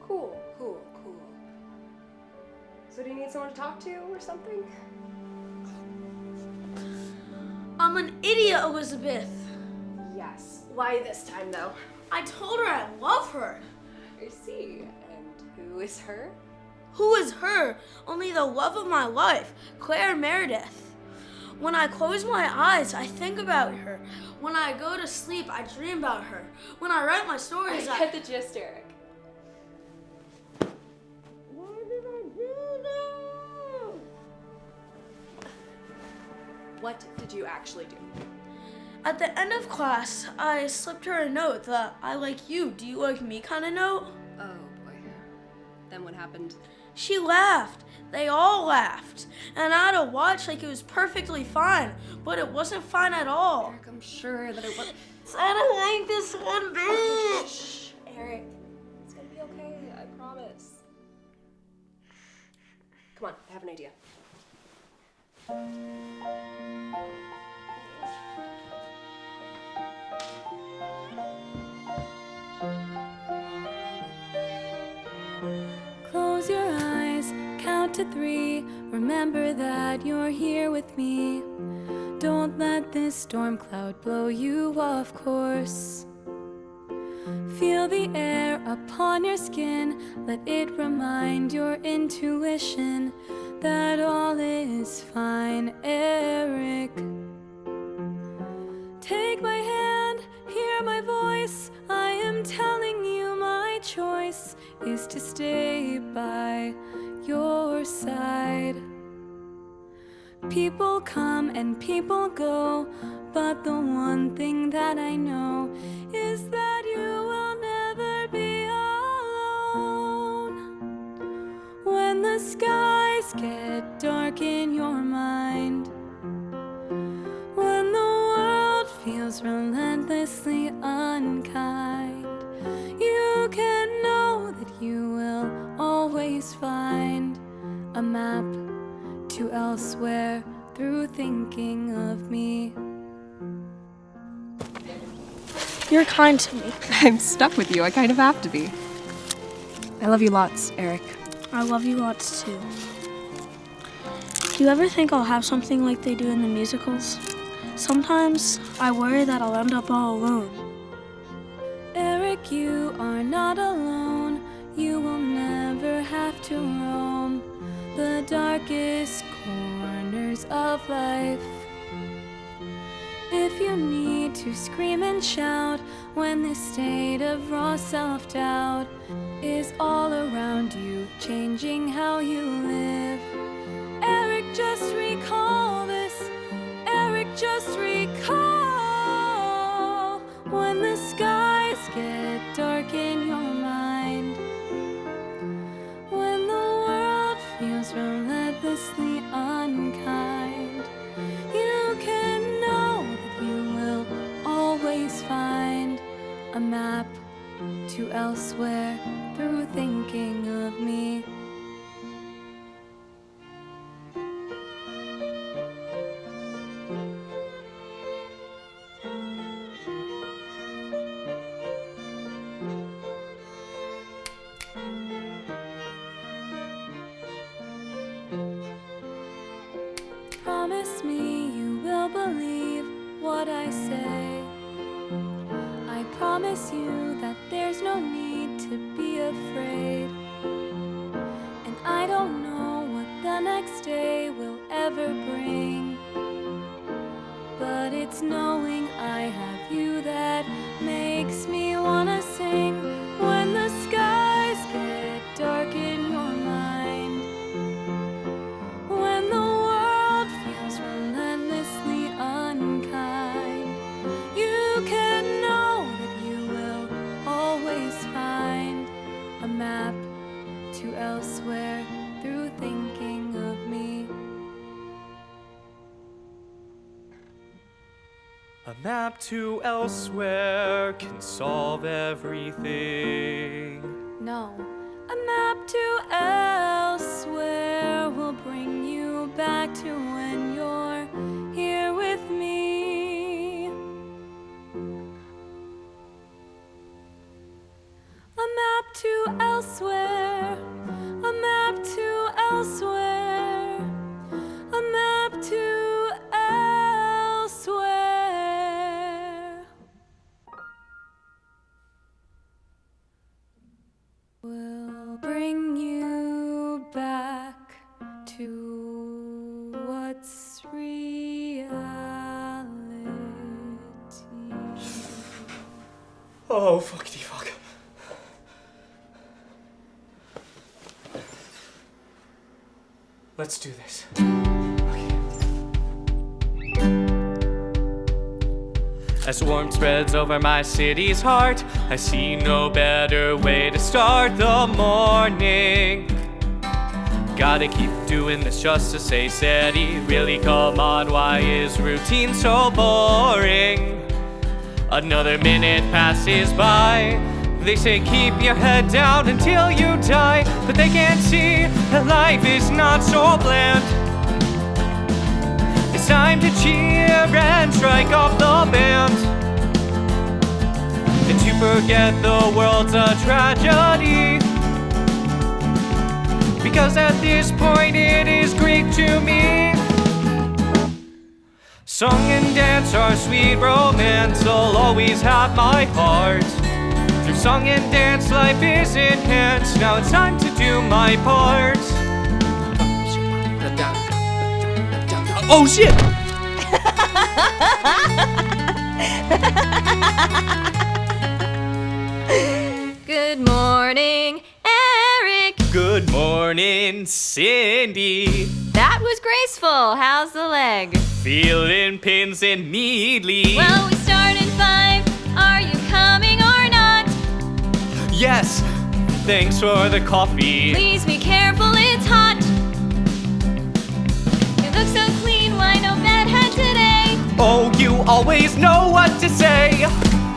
Cool. So do you need someone to talk to or something? I'm an idiot, Elizabeth. Yes. Why this time, though? I told her I love her. I see. And who is her? Who is her? Only the love of my life, Claire Meredith. When I close my eyes, I think about her. When I go to sleep, I dream about her. When I write my stories, I get the gist, Erik. Why did I do that? What did you actually do? At the end of class, I slipped her a note, the I like you, do you like me kind of note. Oh, boy. Then what happened? She laughed. They all laughed. And I had to watch like it was perfectly fine, but it wasn't fine at all. Erik, I'm sure that it was... I don't like this one bit. Shh, Erik. It's gonna be okay, I promise. Come on, I have an idea. Close your eyes, count to 3. Remember that you're here with me. Don't let this storm cloud blow you off course. Feel the air upon your skin. Let it remind your intuition that all is fine, Erik. Take my hand, hear my voice. I am telling you my choice is to stay by your side. People come and people go, but the one thing that I know is that you will never be alone. When the skies get dark in your mind, when the world feels relentlessly unkind, you can know that you will always find a map to elsewhere through thinking of me. You're kind to me. I'm stuck with you. I kind of have to be. I love you lots, Erik. I love you lots too. Do you ever think I'll have something like they do in the musicals? Sometimes I worry that I'll end up all alone. Erik, you are not alone. You will never have to roam the darkest corners of life. If you need to scream and shout when this state of raw self-doubt is all around you, changing how you live, Erik, just recall this. Erik, just recall when the skies get dark in your mind, when the world feels relentlessly unkind, you can know that you will always find a map to elsewhere through thinking of me. Promise me you will believe what I say. I promise you that there's no need to be afraid. And I don't know what the next day will ever bring, but it's knowing I have you that makes me wanna sing. When the skies get dark in your mind, when the world feels relentlessly unkind, you can know that you will always find a map to elsewhere through thinking of me. A map to elsewhere can solve everything. No, a map to elsewhere will bring you back to when you're here with me. A map map to elsewhere, a map to elsewhere, a map to elsewhere. We'll bring you back to what's reality. Oh, fuckity fuck. Let's do this. As warmth spreads over my city's heart, I see no better way to start the morning. Gotta keep doing this just to stay steady. Really, come on, why is routine so boring? Another minute passes by. They say keep your head down until you die, but they can't see that life is not so bland. It's time to cheer and strike off the band, and to forget the world's a tragedy, because at this point it is Greek to me. Song and dance are sweet romance, will always have my heart. Through song and dance life is enhanced, now it's time to do my part. Oh shit! Good morning, Erik. Good morning, Cindy. That was graceful. How's the leg? Feeling pins and needly. Well, we start in 5. Are you coming or not? Yes, thanks for the coffee. Please be careful, it's hot. You look so clean, why no bedhead today? Oh, you always know what to say.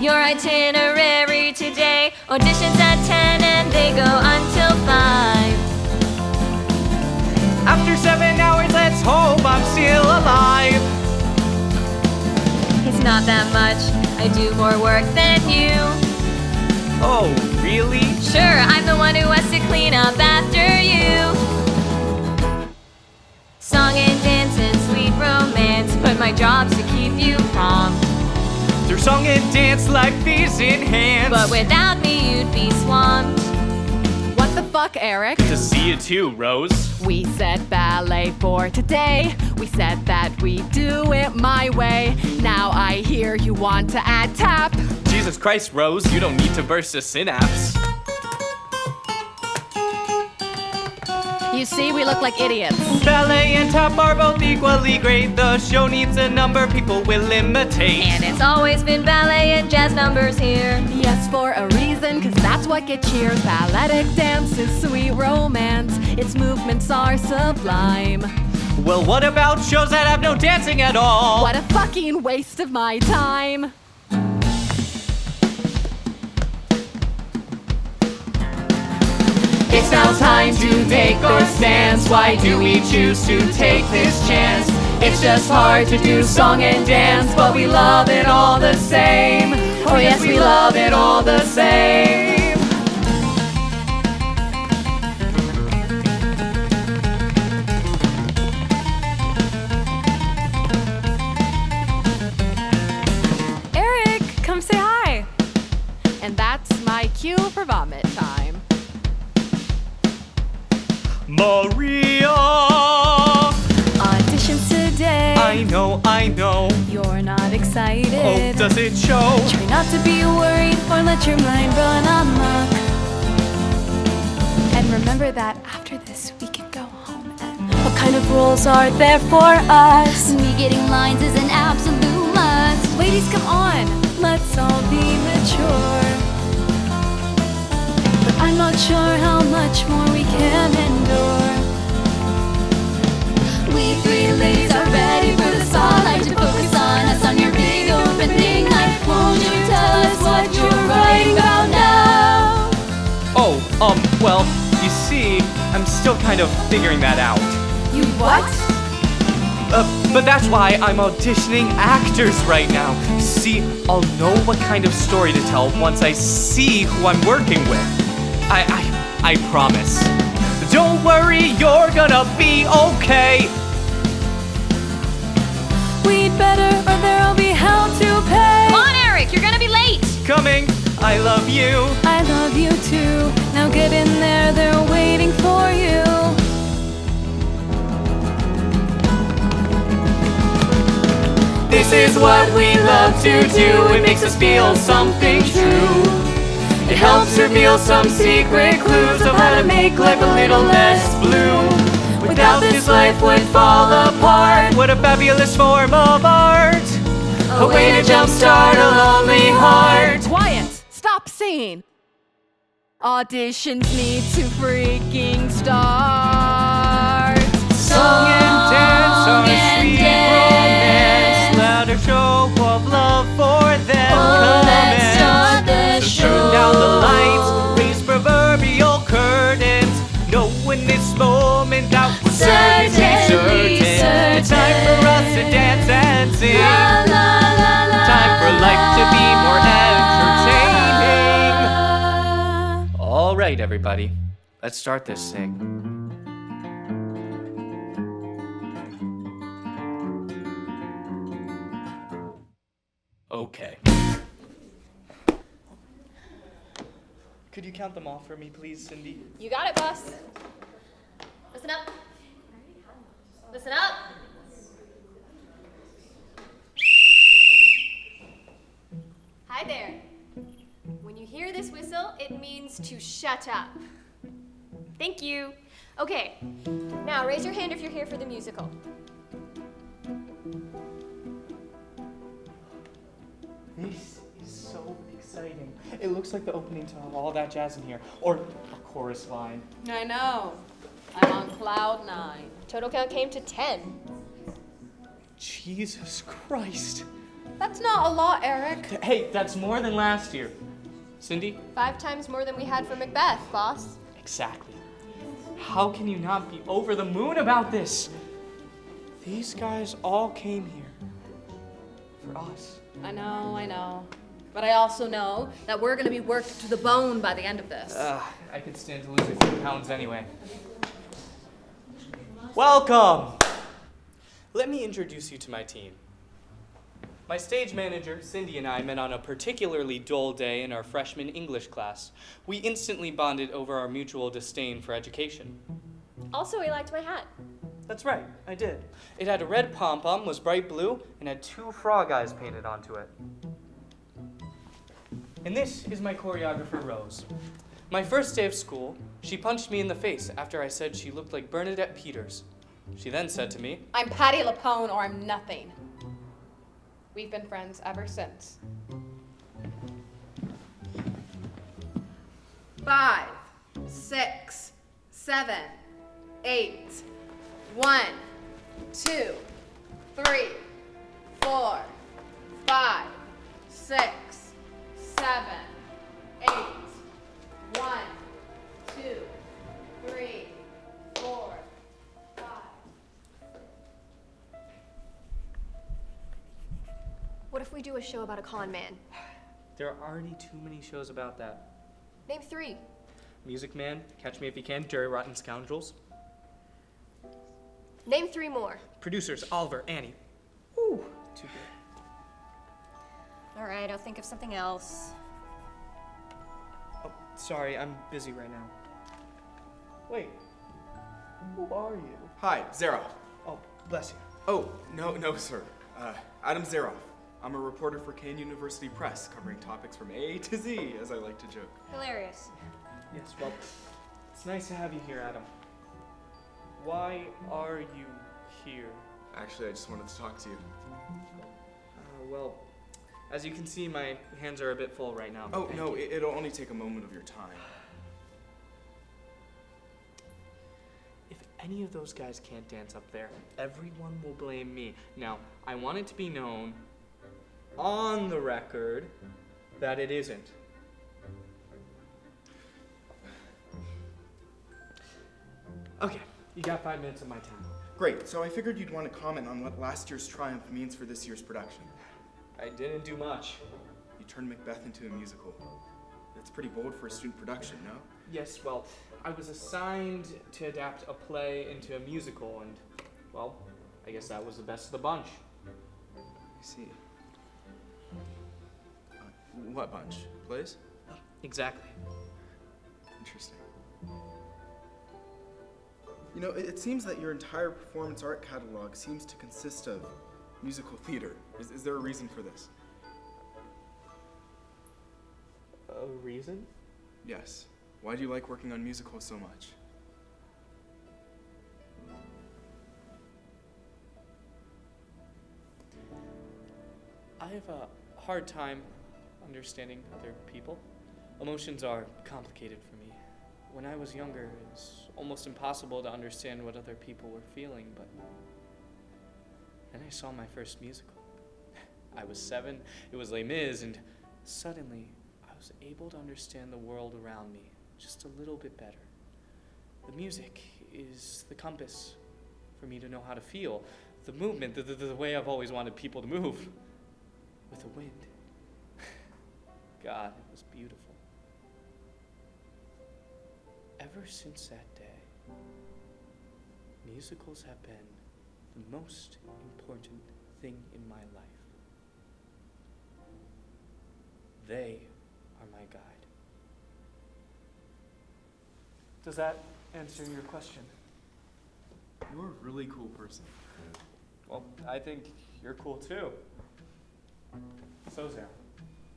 Your itinerary today, auditions at 10 and they go until 5. After 7 hours, let's hope I'm still alive. It's not that much, I do more work than you. Oh, really? Sure, I'm the one who has to clean up after you. Song and dance and sweet romance, but my job's to keep you prompt. Through song and dance, life is enhanced. But without me, you'd be swamped. What the fuck, Erik? To see you too, Rose. We said ballet for today. We said that we do it my way. Now I hear you want to add tap. Jesus Christ, Rose, you don't need to burst a synapse. You see, we look like idiots. Ballet and tap are both equally great. The show needs a number people will imitate. And it's always been ballet and jazz numbers here. Yes, for a reason, cause that's what gets cheers. Balletic dance is sweet romance. Its movements are sublime. Well, what about shows that have no dancing at all? What a fucking waste of my time. It's now time to take our stance. Why do we choose to take this chance? It's just hard to do song and dance, but we love it all the same. Oh yes, we love it all the same. Erik, come say hi. And that's my cue for vomit time. Maria! Auditions today. I know. You're not excited. Oh, does it show? Try not to be worried or let your mind run amok. And remember that after this, we can go home and... What kind of rules are there for us? Me getting lines is an absolute must. Ladies, come on. Let's all be mature. But I'm not sure how much more we can endure. We 3 ladies are ready for the spotlight to focus on us on your big opening night. Won't you tell us what you're writing about now? Oh, well, you see, I'm still kind of figuring that out. You what? But that's why I'm auditioning actors right now. See, I'll know what kind of story to tell once I see who I'm working with. I promise. Don't worry, you're gonna be okay. We'd better or there'll be hell to pay. Come on, Erik, you're gonna be late. Coming, I love you. I love you too. Now get in there, they're waiting for you. This is what we love to do. It makes us feel something true. It helps reveal some secret clues of how to make life a little less blue. Without this, life would fall apart. What a fabulous form of art. A way to jumpstart a lonely heart. Quiet! Stop singing! Auditions need to freaking start. Song and dance, our sweet romance. Louder show of love for them. Let's start the show. Turn down the lights, raise proverbial curtains. Know in this moment that we're Certainly certain. It's time for us to dance and sing. La, la, la, la. Time for life to be more entertaining. All right, everybody, let's start this thing. Okay. Could you count them off for me, please, Cindy? You got it, boss. Listen up. Listen up. Hi there. When you hear this whistle, it means to shut up. Thank you. Okay, now raise your hand if you're here for the musical. This is so exciting. It looks like the opening to all that jazz in here, or a chorus line. I know. I'm on cloud 9. Total count came to 10. Jesus Christ. That's not a lot, Erik. Hey, that's more than last year. Cindy? 5 times more than we had for Macbeth, boss. Exactly. How can you not be over the moon about this? These guys all came here for us. I know. But I also know that we're gonna be worked to the bone by the end of this. I could stand to lose a few pounds anyway. Welcome! Let me introduce you to my team. My stage manager, Cindy, and I met on a particularly dull day in our freshman English class. We instantly bonded over our mutual disdain for education. Also, he liked my hat. That's right, I did. It had a red pom-pom, was bright blue, and had 2 frog eyes painted onto it. And this is my choreographer, Rose. My first day of school, she punched me in the face after I said she looked like Bernadette Peters. She then said to me, I'm Patty LaPone or I'm nothing. We've been friends ever since. 5, 6, 7, 8. 1, 2, 3, 4, 5, 6, 7, 8. 1, 2, 3, 4, 5. What if we do a show about a con man? there are already too many shows about that. Name 3. Music Man, Catch Me If You Can, Jerry Rotten Scoundrels. Name 3 more. Producers, Oliver, Annie. Ooh, too good. All right, I'll think of something else. Oh, sorry, I'm busy right now. Wait, who are you? Hi, Zaroff. Oh, bless you. Oh, no, sir. Adam Zaroff. I'm a reporter for Kane University Press, covering topics from A to Z, as I like to joke. Hilarious. Yes, well, it's nice to have you here, Adam. Why are you here? Actually, I just wanted to talk to you. Well, as you can see, my hands are a bit full right now. Oh, no, it'll only take a moment of your time. If any of those guys can't dance up there, everyone will blame me. Now, I want it to be known on the record that it isn't. Okay, you got 5 minutes of my time. Great, so I figured you'd want to comment on what last year's triumph means for this year's production. I didn't do much. You turned Macbeth into a musical. It's pretty bold for a student production, no? Yes, well, I was assigned to adapt a play into a musical, and, well, I guess that was the best of the bunch. I see. What bunch? Plays? Exactly. Interesting. You know, it seems that your entire performance art catalog seems to consist of musical theater. Is there a reason for this? A reason? Yes. Why do you like working on musicals so much? I have a hard time understanding other people. Emotions are complicated for me. When I was younger, it was almost impossible to understand what other people were feeling, but then I saw my first musical. I was 7, it was Les Mis, and suddenly I was able to understand the world around me just a little bit better. The music is the compass for me to know how to feel. The movement, the way I've always wanted people to move. With the wind. God, it was beautiful. Ever since that day, musicals have been the most important thing in my life. They are my guide. Does that answer your question? You're a really cool person. Well, I think you're cool too. So, Zara,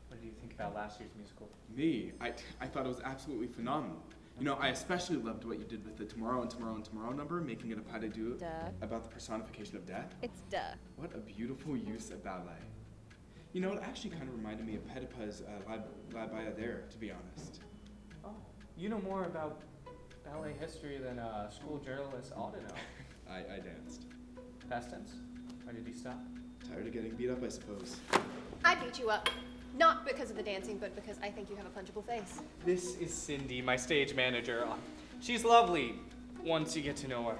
what did you think about last year's musical? Me? I thought it was absolutely phenomenal. You know, I especially loved what you did with the Tomorrow and Tomorrow and Tomorrow number, making it a pas de deux about the personification of death. It's duh. What a beautiful use of ballet. You know, it actually kind of reminded me of Petipa's La Bayadere, to be honest. Oh, you know more about ballet history than a school journalist ought to know. I danced. Past tense? Why did you stop? Tired of getting beat up, I suppose. I beat you up. Not because of the dancing, but because I think you have a punchable face. This is Cindy, my stage manager. She's lovely once you get to know her.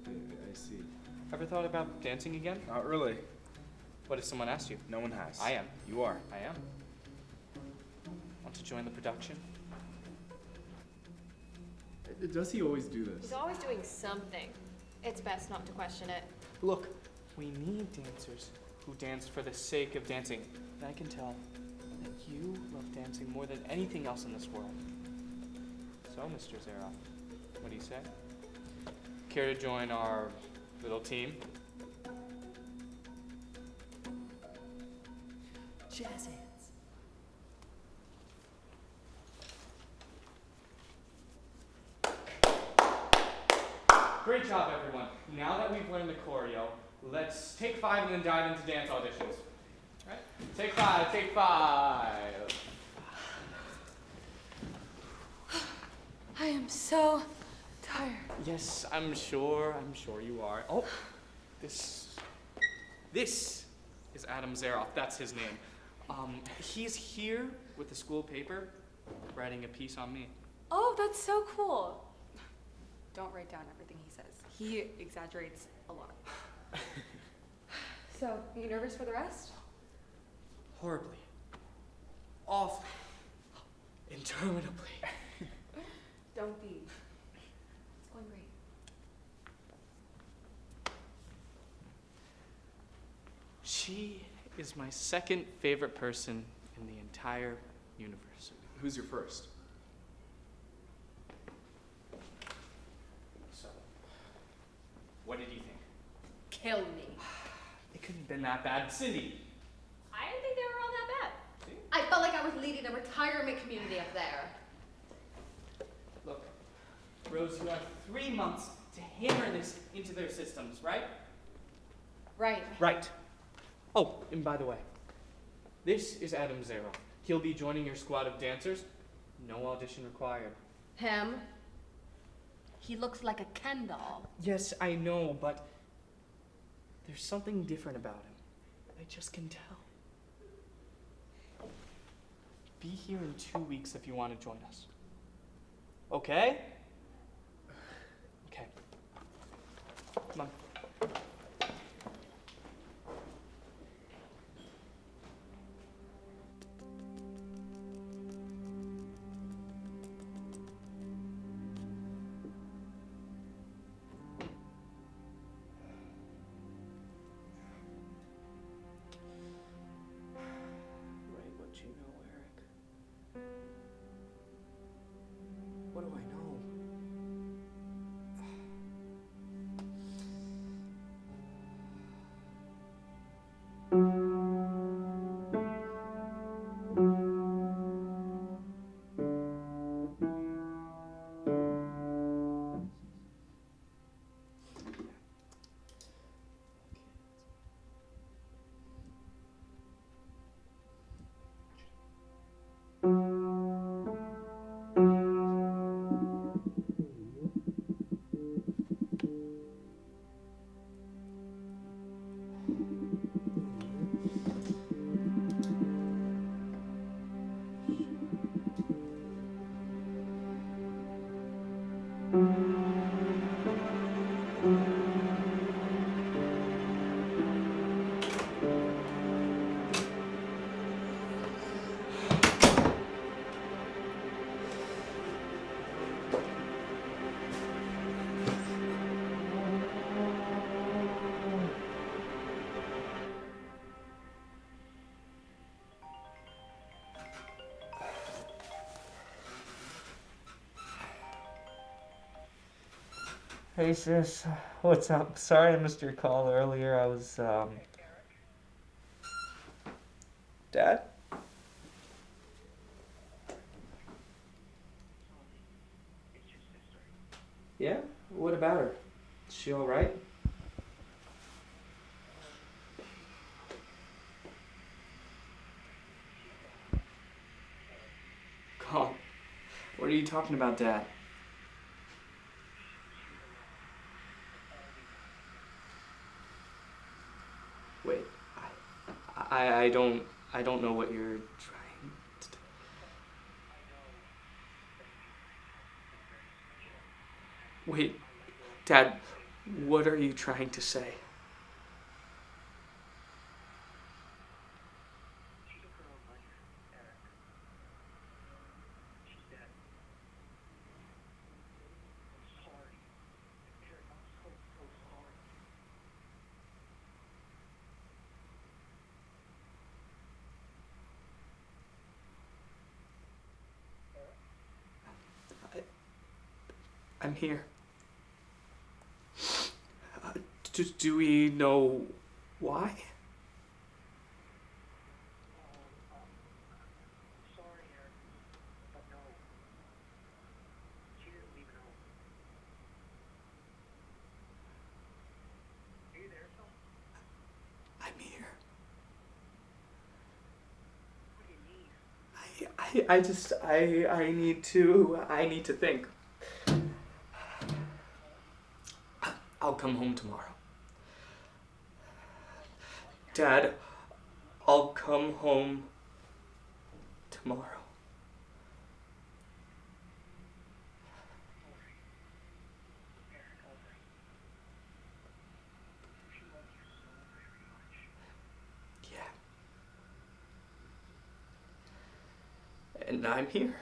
I see. Ever thought about dancing again? Not really. What if someone asked you? No one has. I am. You are. I am. Want to join the production? Does he always do this? He's always doing something. It's best not to question it. Look, we need dancers who dance for the sake of dancing. And I can tell that you love dancing more than anything else in this world. So, Mr. Zaroff, what do you say? Care to join our little team? Jazz hands. Great job, everyone. Now that we've learned the choreo, let's take 5 and then dive into dance auditions. Right? Take 5, take 5. I am so tired. Yes, I'm sure you are. Oh, this is Adam Zaroff. That's his name. He's here with the school paper, writing a piece on me. Oh, that's so cool. Don't write down everything he says. He exaggerates a lot. So, are you nervous for the rest? Horribly. Awfully. Interminably. Don't be. It's going great. She is my second favorite person in the entire universe. Who's your first? So, what did you think? Kill me. It couldn't have been that bad. Cindy. I didn't think they were all that bad. I felt like I was leading a retirement community up there. Look, Rose, you have 3 months to hammer this into their systems, right? Right. Right. Oh, and by the way, this is Adam Zaroff. He'll be joining your squad of dancers. No audition required. Him? He looks like a Ken doll. Yes, I know, but there's something different about him. I just can tell. Be here in 2 weeks if you want to join us. Okay? Okay. Come on. What do I know? Hey sis, what's up? Sorry I missed your call earlier. I was, Dad? Yeah? What about her? Is she alright? God, what are you talking about, Dad? Wait, I don't know what you're trying to do. Wait, Dad, what are you trying to say? I'm here. Do we know why? I'm here. I need to think. I'll come home tomorrow. Dad, I'll come home tomorrow. Yeah. And I'm here.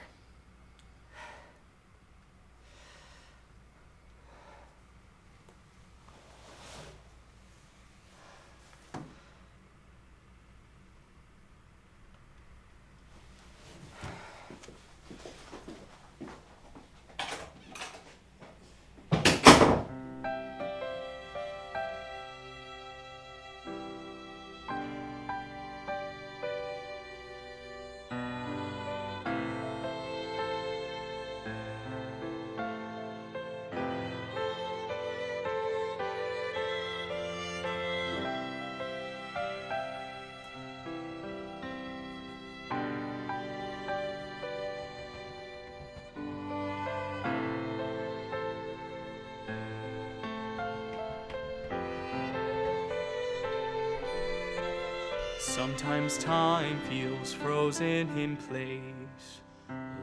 Sometimes time feels frozen in place,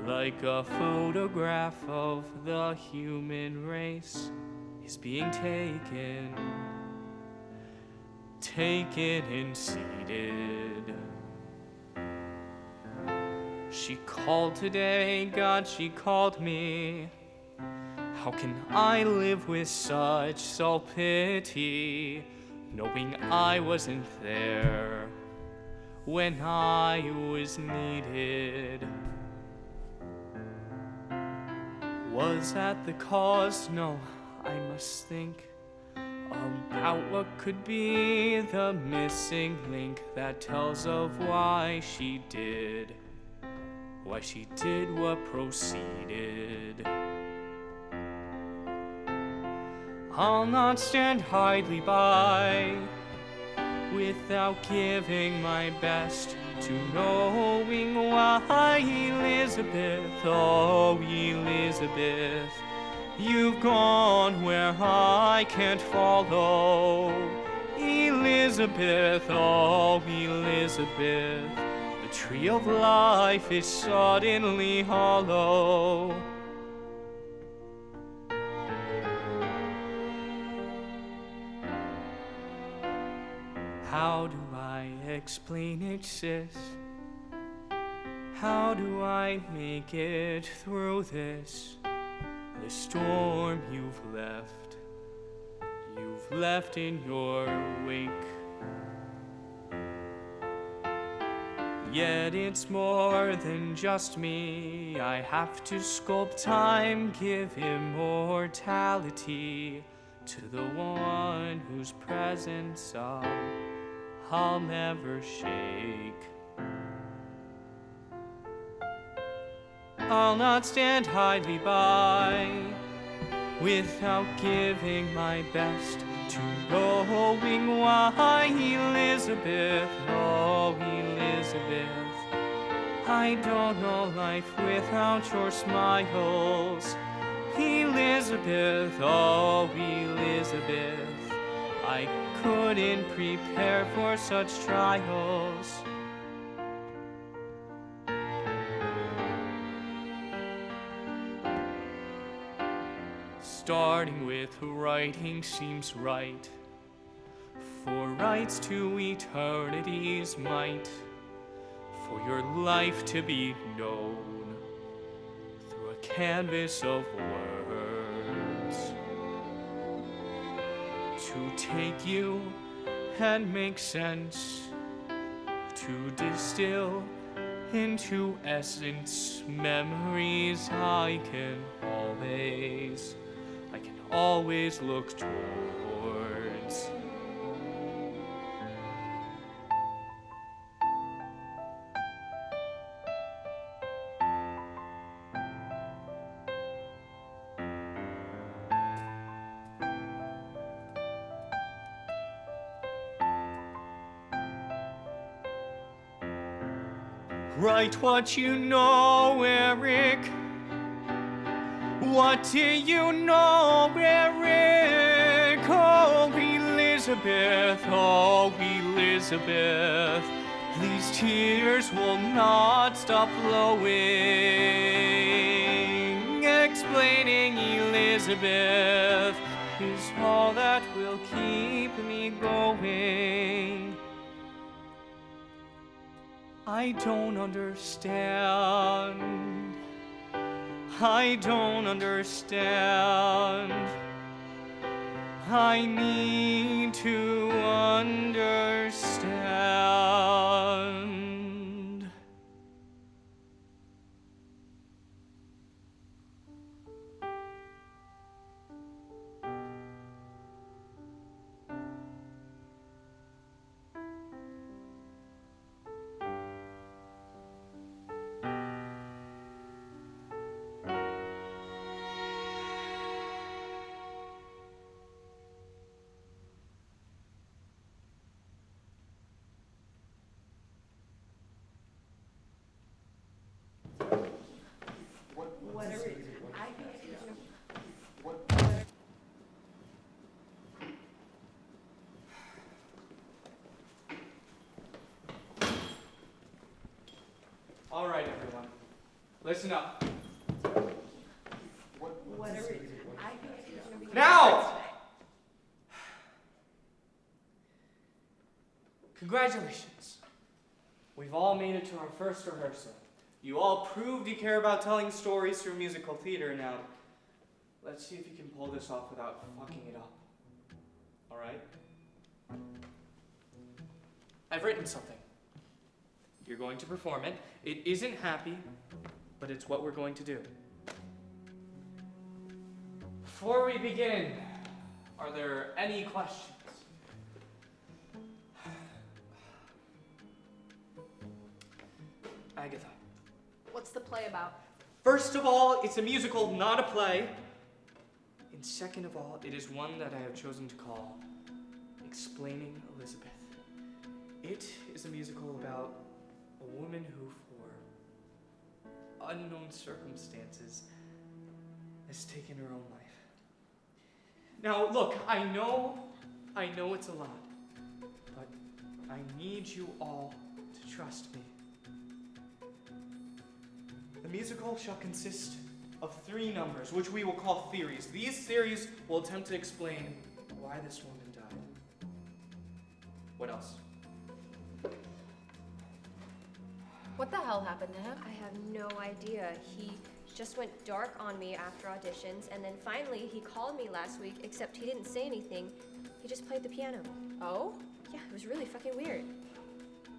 like a photograph of the human race is being taken and seated. She called today, God, she called me. How can I live with such self-pity, knowing I wasn't there when I was needed? Was that the cause? No, I must think about what could be the missing link that tells of why she did what proceeded. I'll not stand idly by without giving my best to knowing why Elizabeth, oh Elizabeth, you've gone where I can't follow. Elizabeth, oh Elizabeth, the tree of life is suddenly hollow. How do I explain it, sis? How do I make it through this? The storm you've left in your wake. Yet it's more than just me. I have to sculpt time, give immortality to the one whose presence I'll never shake. I'll not stand idly by without giving my best to knowing why Elizabeth, oh Elizabeth, I don't know life without your smiles. Elizabeth, oh Elizabeth, I couldn't prepare for such trials. Starting with writing seems right, for rights to eternity's might, for your life to be known through a canvas of words, to take you and make sense, to distill into essence memories I can always look towards. Write what you know, Erik. What do you know, Erik? Oh, Elizabeth, oh, Elizabeth, these tears will not stop flowing. Explaining Elizabeth is all that will keep me going. I don't understand. I don't understand. I need to understand. All right, everyone, listen up. Now! Congratulations. We've all made it to our first rehearsal. You all proved you care about telling stories through musical theater. Now, let's see if you can pull this off without fucking it up. All right? I've written something. You're going to perform it. It isn't happy, but it's what we're going to do. Before we begin, are there any questions? Agatha. What's the play about? First of all, it's a musical, not a play. And second of all, it is one that I have chosen to call Explaining Elizabeth. It is a musical about a woman who, for unknown circumstances, has taken her own life. Now, look, I know it's a lot, but I need you all to trust me. The musical shall consist of 3 numbers, which we will call theories. These theories will attempt to explain why this woman died. What else? What the hell happened to him? I have no idea. He just went dark on me after auditions, and then finally he called me last week, except he didn't say anything. He just played the piano. Oh? Yeah, it was really fucking weird.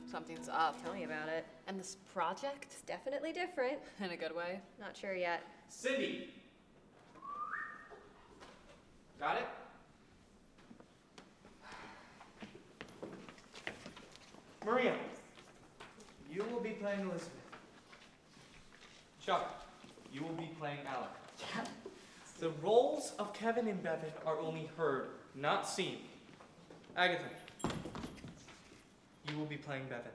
Something's up. Tell me about it. And this project? It's definitely different. In a good way? Not sure yet. Cindy! Got it? Maria, you will be playing Elizabeth. Chuck, you will be playing Alec. The roles of Kevin and Bevan are only heard, not seen. Agatha, you will be playing Bevan.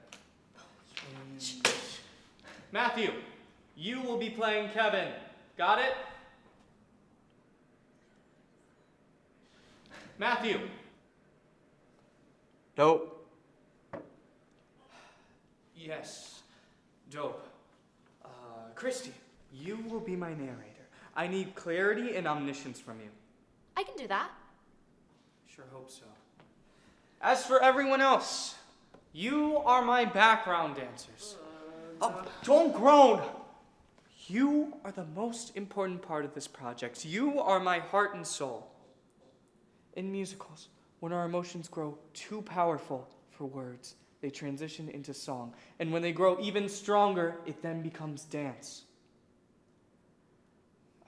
Matthew, you will be playing Kevin. Got it? Matthew. Dope. Yes, dope. Christy, you will be my narrator. I need clarity and omniscience from you. I can do that. Sure hope so. As for everyone else, you are my background dancers. Oh, don't groan! You are the most important part of this project. You are my heart and soul. In musicals, when our emotions grow too powerful for words, they transition into song. And when they grow even stronger, it then becomes dance.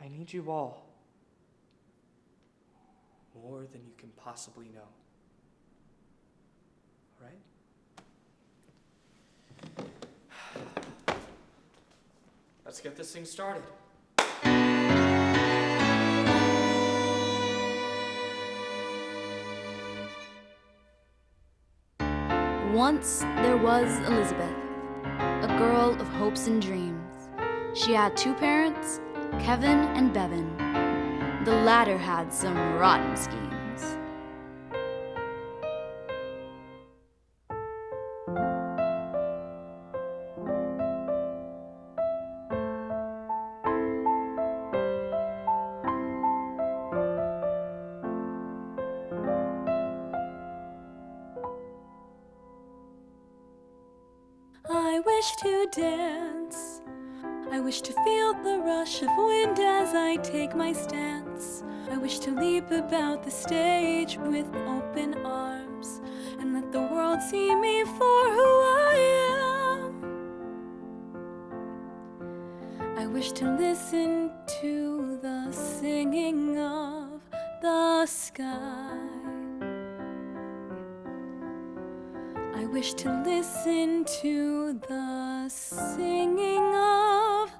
I need you all. More than you can possibly know. All right? Let's get this thing started. Once there was Elizabeth, a girl of hopes and dreams. She had 2 parents, Kevin and Bevan. The latter had some rotten schemes. I wish to dance. I wish to feel the rush of wind as I take my stance. I wish to leap about the stage with open arms and let the world see me for who I am. I wish to listen to the singing of the sky. I wish to listen to the singing of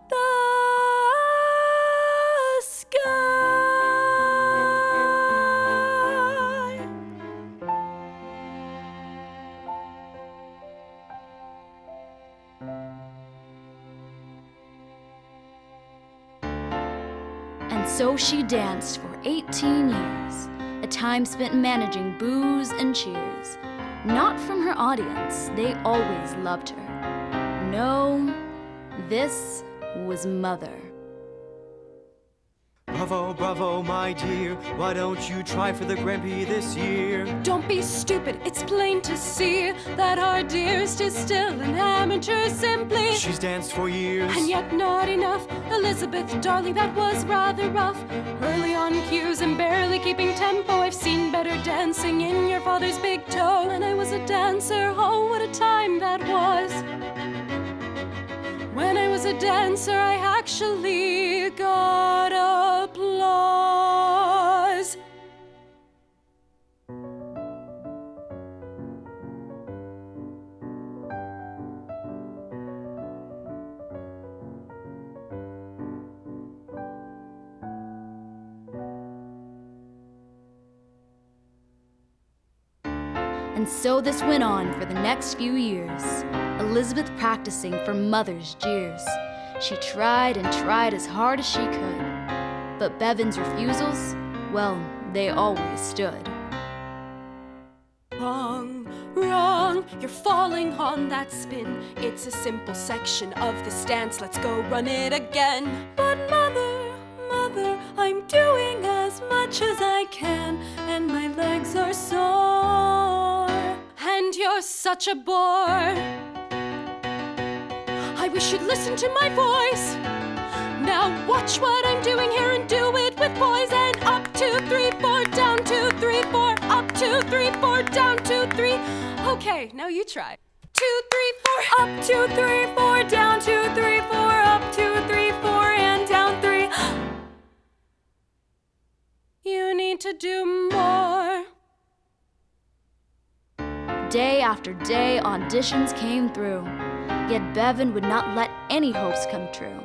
the sky. And so she danced for 18 years, a time spent managing boos and cheers. Not from her audience, they always loved her. No, this was Mother. Bravo, bravo, my dear. Why don't you try for the Grand Prix this year? Don't be stupid, it's plain to see that our dearest is still an amateur simply. She's danced for years. And yet not enough. Elizabeth, darling, that was rather rough. Early on cues and barely keeping tempo. I've seen better dancing in your father's big toe. And I was a dancer, oh, what a time that was. When I was a dancer, I actually got applause. And so this went on for the next few years, Elizabeth practicing for mother's jeers. She tried and tried as hard as she could, but Bevan's refusals, well, they always stood. Wrong, wrong, you're falling on that spin. It's a simple section of the stance, let's go run it again. But mother, mother, I'm doing as much as I can, and my legs are sore. And you're such a bore. I wish you'd listen to my voice. Now watch what I'm doing here and do it with poise. And up, 2, 3, 4, down, 2, 3, 4, up, 2, 3, 4, down, 2, 3. Okay, now you try. 2, 3, 4, up, 2, 3, 4, down, 2, 3, 4, up, 2, 3, 4, and down 3. You need to do more. Day after day, auditions came through, yet Bevan would not let any hopes come true.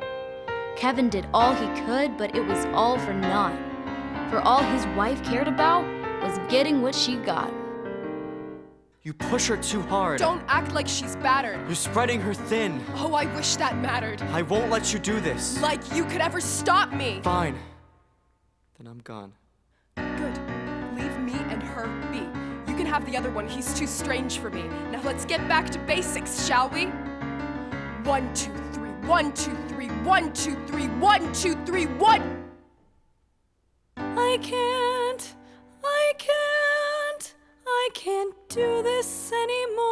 Kevin did all he could, but it was all for naught. For all his wife cared about was getting what she got. You push her too hard. Don't act like she's battered. You're spreading her thin. Oh, I wish that mattered. I won't let you do this. Like you could ever stop me. Fine. Then I'm gone. Good. Leave me and her be. You can have the other one. He's too strange for me. Now let's get back to basics, shall we? 1, 2, 3. 1, 2, 3. 1, 2, 3. 1, 2, 3. 1. I can't do this anymore.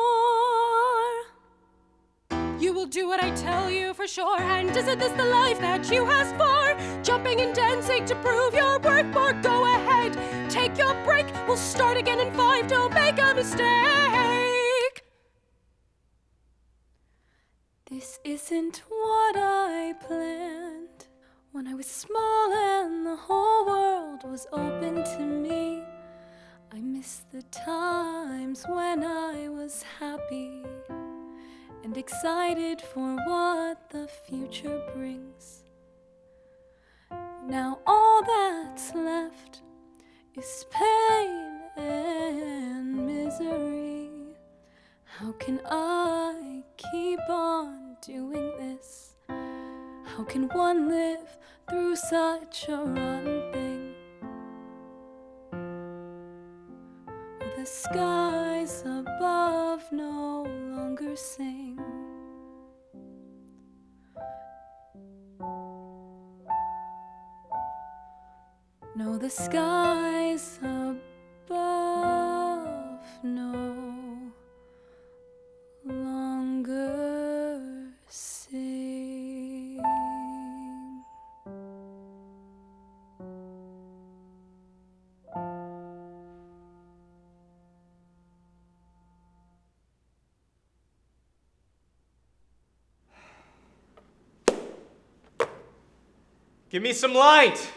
You will do what I tell you for sure. And isn't this the life that you asked for? Jumping and dancing to prove your worth more. Go ahead, take your break. We'll start again in 5. Don't make a mistake. This isn't what I planned. When I was small and the whole world was open to me, I miss the times when I was happy and excited for what the future brings. Now all that's left is pain and misery. How can I keep on doing this? How can one live through such a rotten thing? The skies above no longer sing. No, the skies above no longer sing. Give me some light!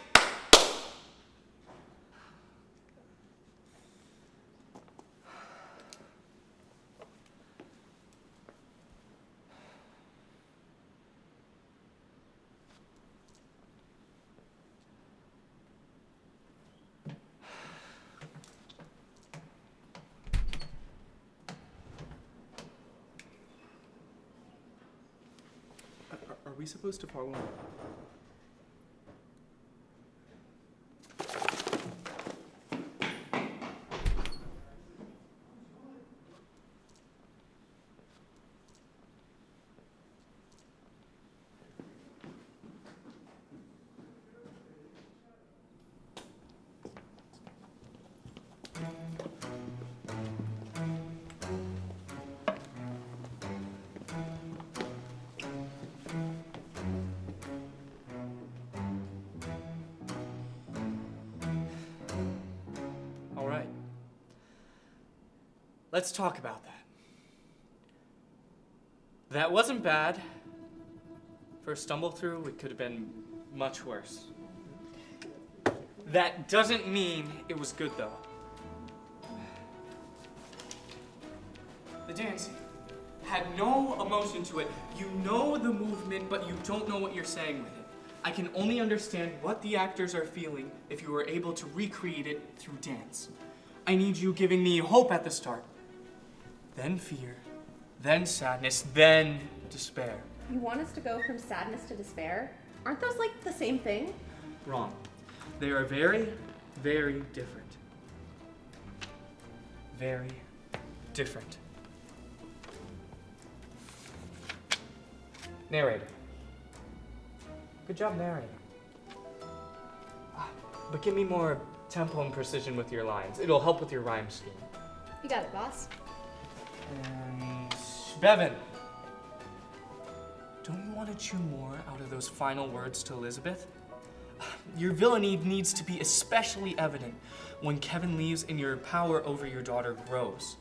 Are we supposed to follow him? Let's talk about that. That wasn't bad. For a stumble through, it could have been much worse. That doesn't mean it was good, though. The dancing had no emotion to it. You know the movement, but you don't know what you're saying with it. I can only understand what the actors are feeling if you were able to recreate it through dance. I need you giving me hope at the start, then fear, then sadness, then despair. You want us to go from sadness to despair? Aren't those like the same thing? Wrong. They are very, very different. Very different. Narrator. Good job narrating. But give me more tempo and precision with your lines. It'll help with your rhyme scheme. You got it, boss. And Bevan. Don't you want to chew more out of those final words to Elizabeth? Your villainy needs to be especially evident when Kevin leaves and your power over your daughter grows.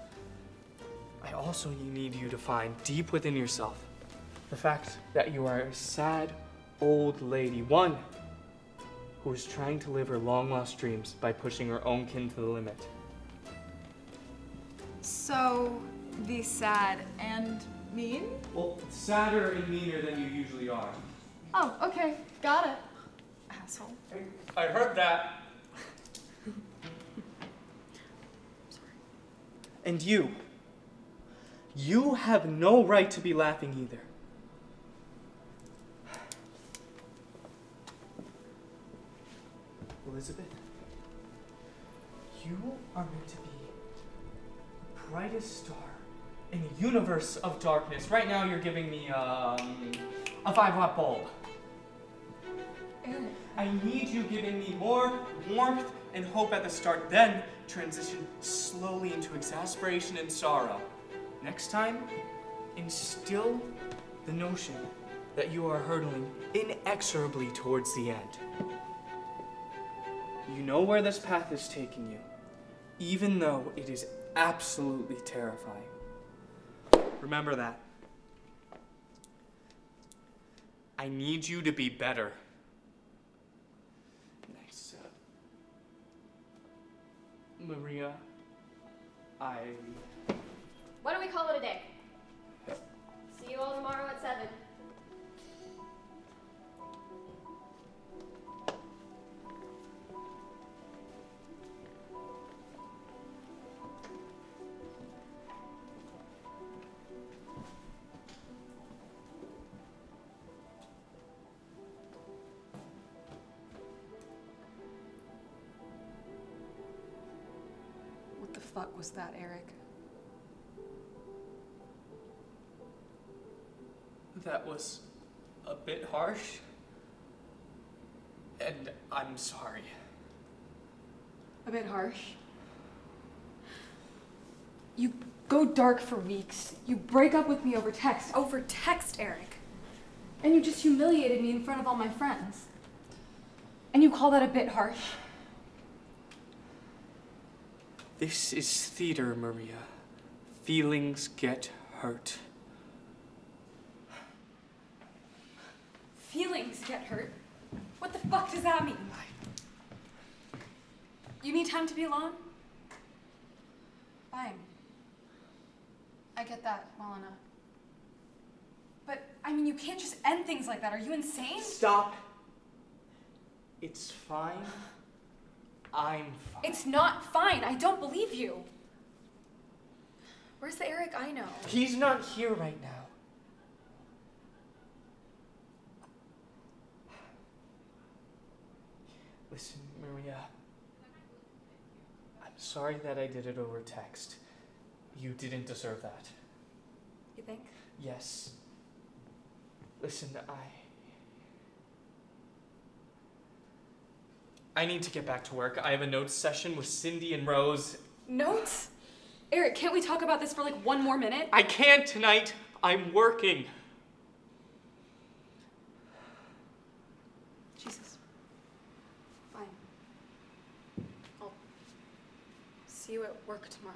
I also need you to find deep within yourself the fact that you are a sad old lady, one who is trying to live her long-lost dreams by pushing her own kin to the limit. So, be sad and mean? Well, sadder and meaner than you usually are. Oh, okay. Got it. Asshole. I heard that. And you have no right to be laughing either. Elizabeth, you are meant to be the brightest star in a universe of darkness. Right now you're giving me a 5-watt bulb. Erik. I need you giving me more warmth and hope at the start, then transition slowly into exasperation and sorrow. Next time, instill the notion that you are hurtling inexorably towards the end. You know where this path is taking you, even though it is absolutely terrifying. Remember that. I need you to be better. Nice. Maria, Why don't we call it a day? See you all tomorrow at 7. What the fuck was that, Erik? That was a bit harsh, and I'm sorry. A bit harsh. You go dark for weeks. You break up with me over text. Over text, Erik. And you just humiliated me in front of all my friends. And you call that a bit harsh? This is theater, Maria. Feelings get hurt. Feelings get hurt? What the fuck does that mean? You need time to be alone? Fine. I get that well enough. But, I mean, you can't just end things like that. Are you insane? Stop. It's fine. I'm fine. It's not fine. I don't believe you. Where's the Erik I know? He's not here right now. Listen, Maria. I'm sorry that I did it over text. You didn't deserve that. You think? Yes. Listen, I need to get back to work. I have a notes session with Cindy and Rose. Notes? Erik, can't we talk about this for like one more minute? I can't tonight. I'm working. Jesus. Fine. I'll see you at work tomorrow.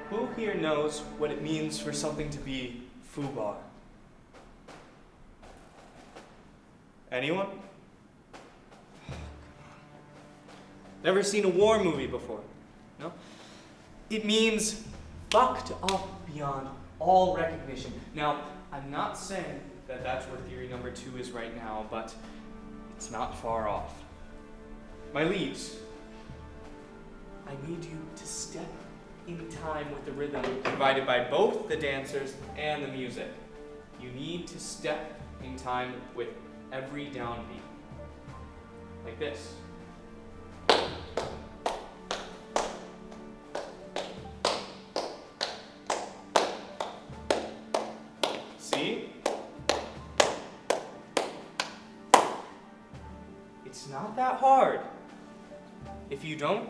Who here knows what it means for something to be foobar? Anyone? Never seen a war movie before? No? It means fucked up beyond all recognition. Now, I'm not saying that that's where theory number 2 is right now, but it's not far off. My leads, I need you to step in time with the rhythm provided by both the dancers and the music. You need to step in time with every downbeat. Like this. See? It's not that hard. If you don't,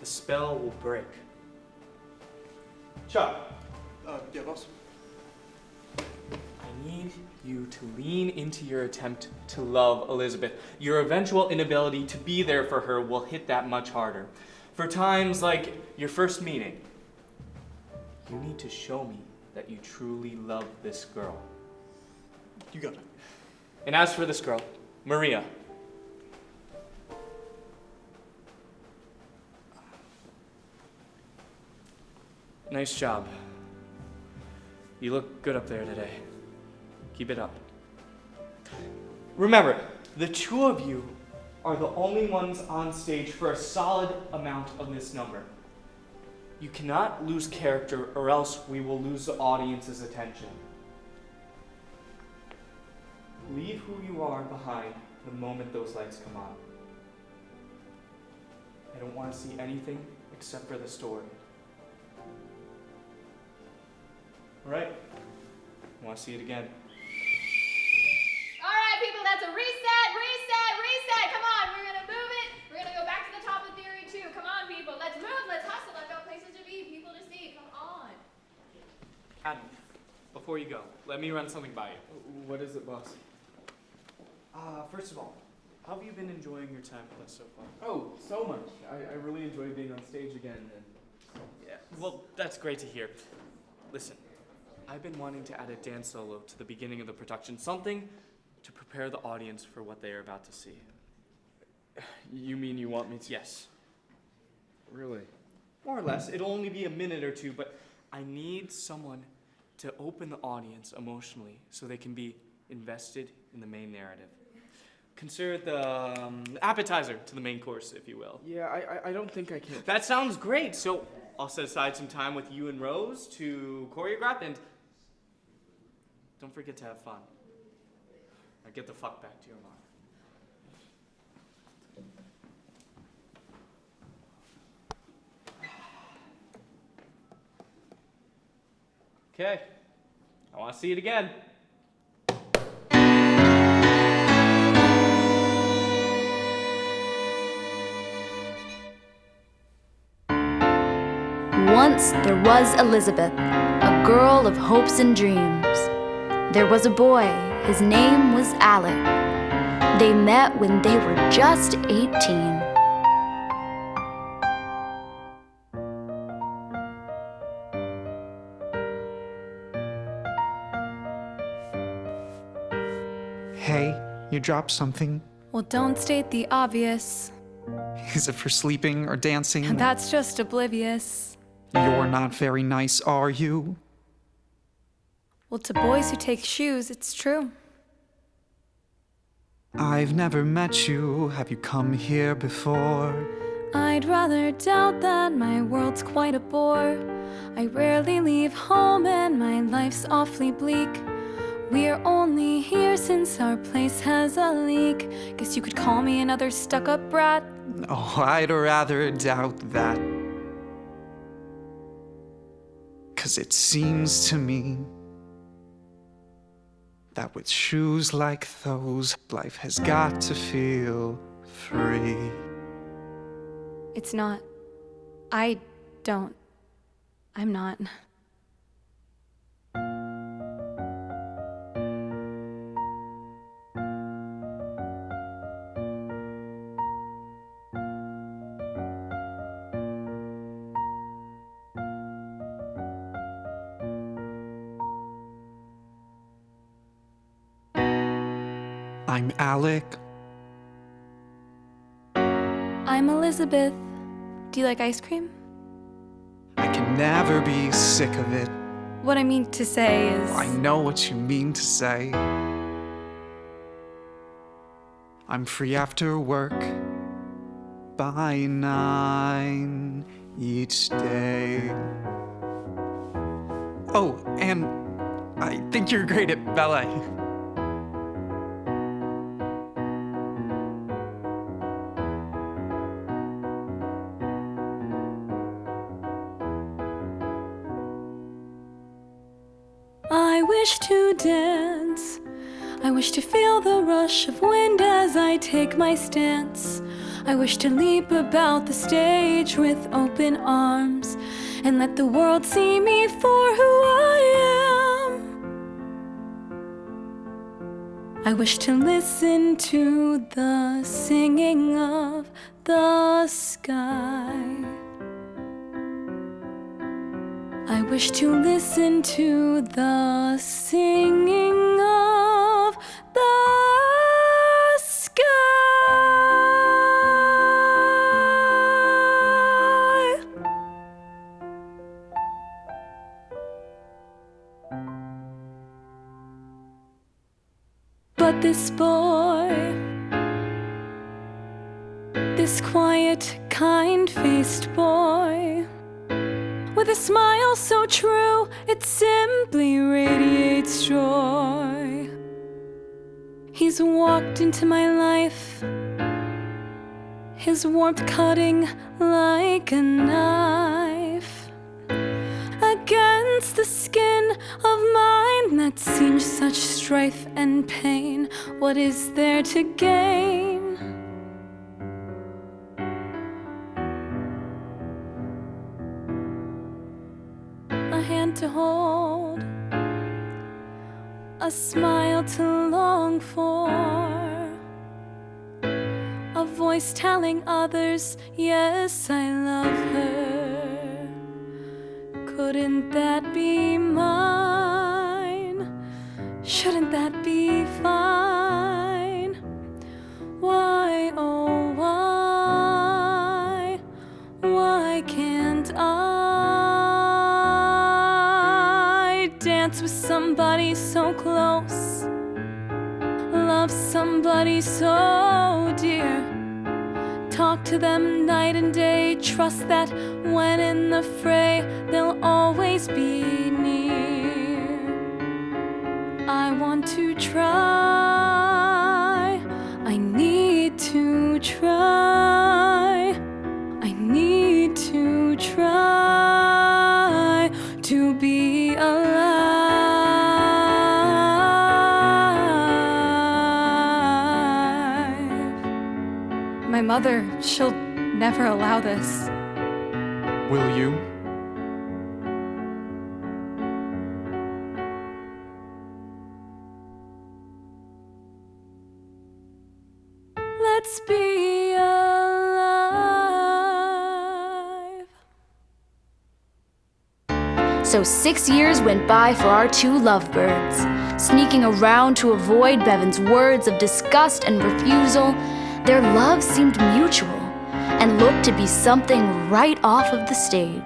the spell will break. Chuck. Yeah, boss. I need you to lean into your attempt to love Elizabeth. Your eventual inability to be there for her will hit that much harder. For times like your first meeting, you need to show me that you truly love this girl. You got it. And as for this girl, Maria. Nice job. You look good up there today. Keep it up. Remember, the two of you are the only ones on stage for a solid amount of this number. You cannot lose character or else we will lose the audience's attention. Leave who you are behind the moment those lights come on. I don't want to see anything except for the story. All right, I want to see it again. All right, people, that's a reset. Come on, we're gonna move it. We're gonna go back to the top of theory 2. Come on, people, let's move, let's hustle. I've got places to be, people to see. Come on. Adam, before you go, let me run something by you. What is it, boss? First of all, how have you been enjoying your time with us so far? Oh, so much. I really enjoy being on stage again. Yeah, well, that's great to hear. Listen, I've been wanting to add a dance solo to the beginning of the production, something to prepare the audience for what they are about to see. You mean you want me to? Yes. Really? More or less. It'll only be a minute or two, but I need someone to open the audience emotionally so they can be invested in the main narrative. Consider the appetizer to the main course, if you will. Yeah, I don't think I can. That sounds great. So I'll set aside some time with you and Rose to choreograph, and don't forget to have fun. Now get the fuck back to your mom. Okay, I want to see it again. Once there was Elizabeth, a girl of hopes and dreams. There was a boy, his name was Alec. They met when they were just 18. Hey, you dropped something. Well, don't state the obvious. Is it for sleeping or dancing? That's just oblivious. You're not very nice, are you? Well, to boys who take shoes, it's true. I've never met you. Have you come here before? I'd rather doubt that, my world's quite a bore. I rarely leave home and my life's awfully bleak. We're only here since our place has a leak. Guess you could call me another stuck-up brat. Oh, I'd rather doubt that. 'Cause it seems to me that with shoes like those, life has got to feel free. It's not. I don't. I'm not. I'm Alec. I'm Elizabeth. Do you like ice cream? I can never be sick of it. What I mean to say is... I know what you mean to say. I'm free after work by 9 each day. Oh, and I think you're great at ballet. I wish to dance. I wish to feel the rush of wind as I take my stance. I wish to leap about the stage with open arms and let the world see me for who I am. I wish to listen to the singing of the sky. I wish to listen to the singing of the sky. But this boy, this quiet, kind-faced boy, with a smile so true, it simply radiates joy. He's walked into my life, his warmth cutting like a knife against the skin of mine that seems such strife and pain. What is there to gain? A hand to hold, a smile to long for, a voice telling others, yes, I love her. Couldn't that be mine? Shouldn't that be fine? Why, oh why can't I dance with somebody so close, love somebody so dear, talk to them night and day, trust that when in the fray they'll always be near. I want to try, I need to try, I need to try to be alive. My mother, she'll never allow this. Will you? Let's be alive. So 6 years went by for our two lovebirds, sneaking around to avoid Bevan's words of disgust and refusal. Their love seemed mutual and looked to be something right off of the stage.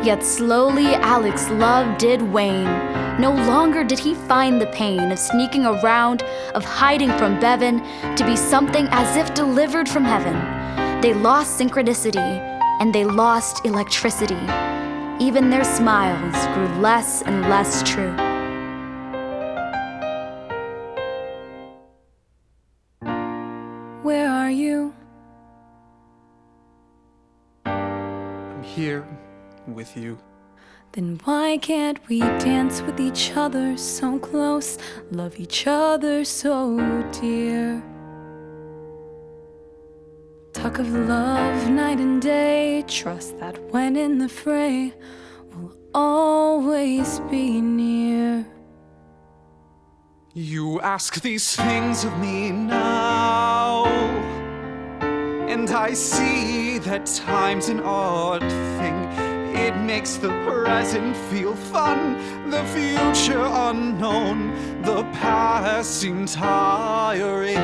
Yet slowly Alec's love did wane. No longer did he find the pain of sneaking around, of hiding from Bevan, to be something as if delivered from heaven. They lost synchronicity, and they lost electricity. Even their smiles grew less and less true. Where are you? I'm here with you. Then why can't we dance with each other so close, love each other so dear? Talk of love night and day. Trust that when in the fray, we'll always be near. You ask these things of me now, and I see that time's an odd thing. It makes the present feel fun, the future unknown, the past seem tiring.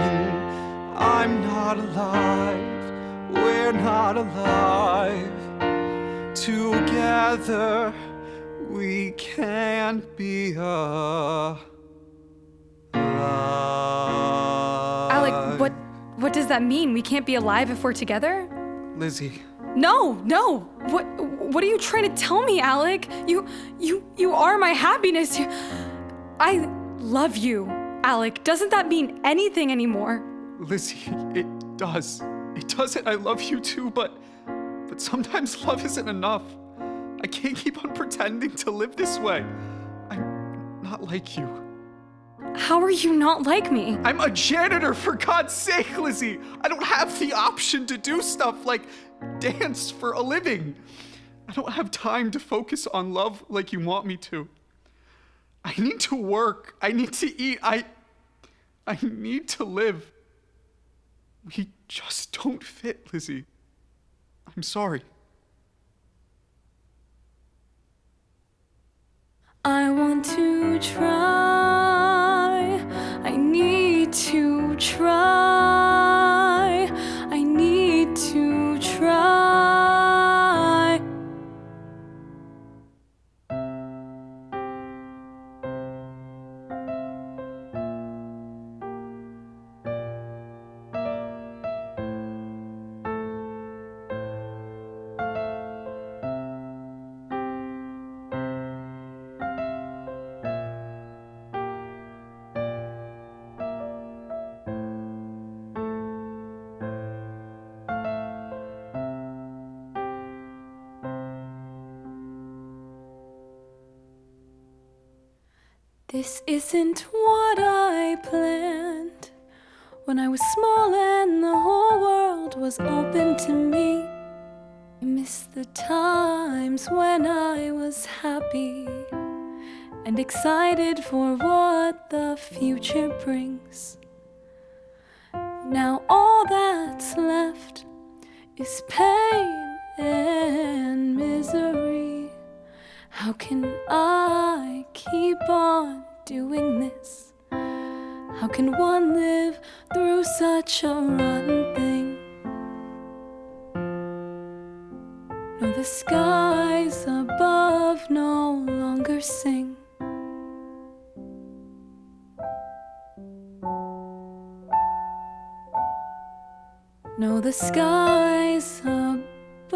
I'm not alive, we're not alive. Together we can't be alive. Alec, what does that mean? We can't be alive if we're together? Lizzie. No. What are you trying to tell me, Alec? You are my happiness. I love you, Alec. Doesn't that mean anything anymore? Lizzie, it does. It does, and I love you too, but sometimes love isn't enough. I can't keep on pretending to live this way. I'm not like you. How are you not like me? I'm a janitor, for God's sake, Lizzie. I don't have the option to do stuff like dance for a living. I don't have time to focus on love like you want me to. I need to work. I need to eat. I need to live. We just don't fit, Lizzie. I'm sorry. I want to try. I need to try. I need to try. This isn't what I planned. When I was small and the whole world was open to me, I miss the times when I was happy and excited for what the future brings. Now all that's left is pain and misery. How can I keep on doing this? How can one live through such a rotten thing? No, the skies above no longer sing. No, the skies above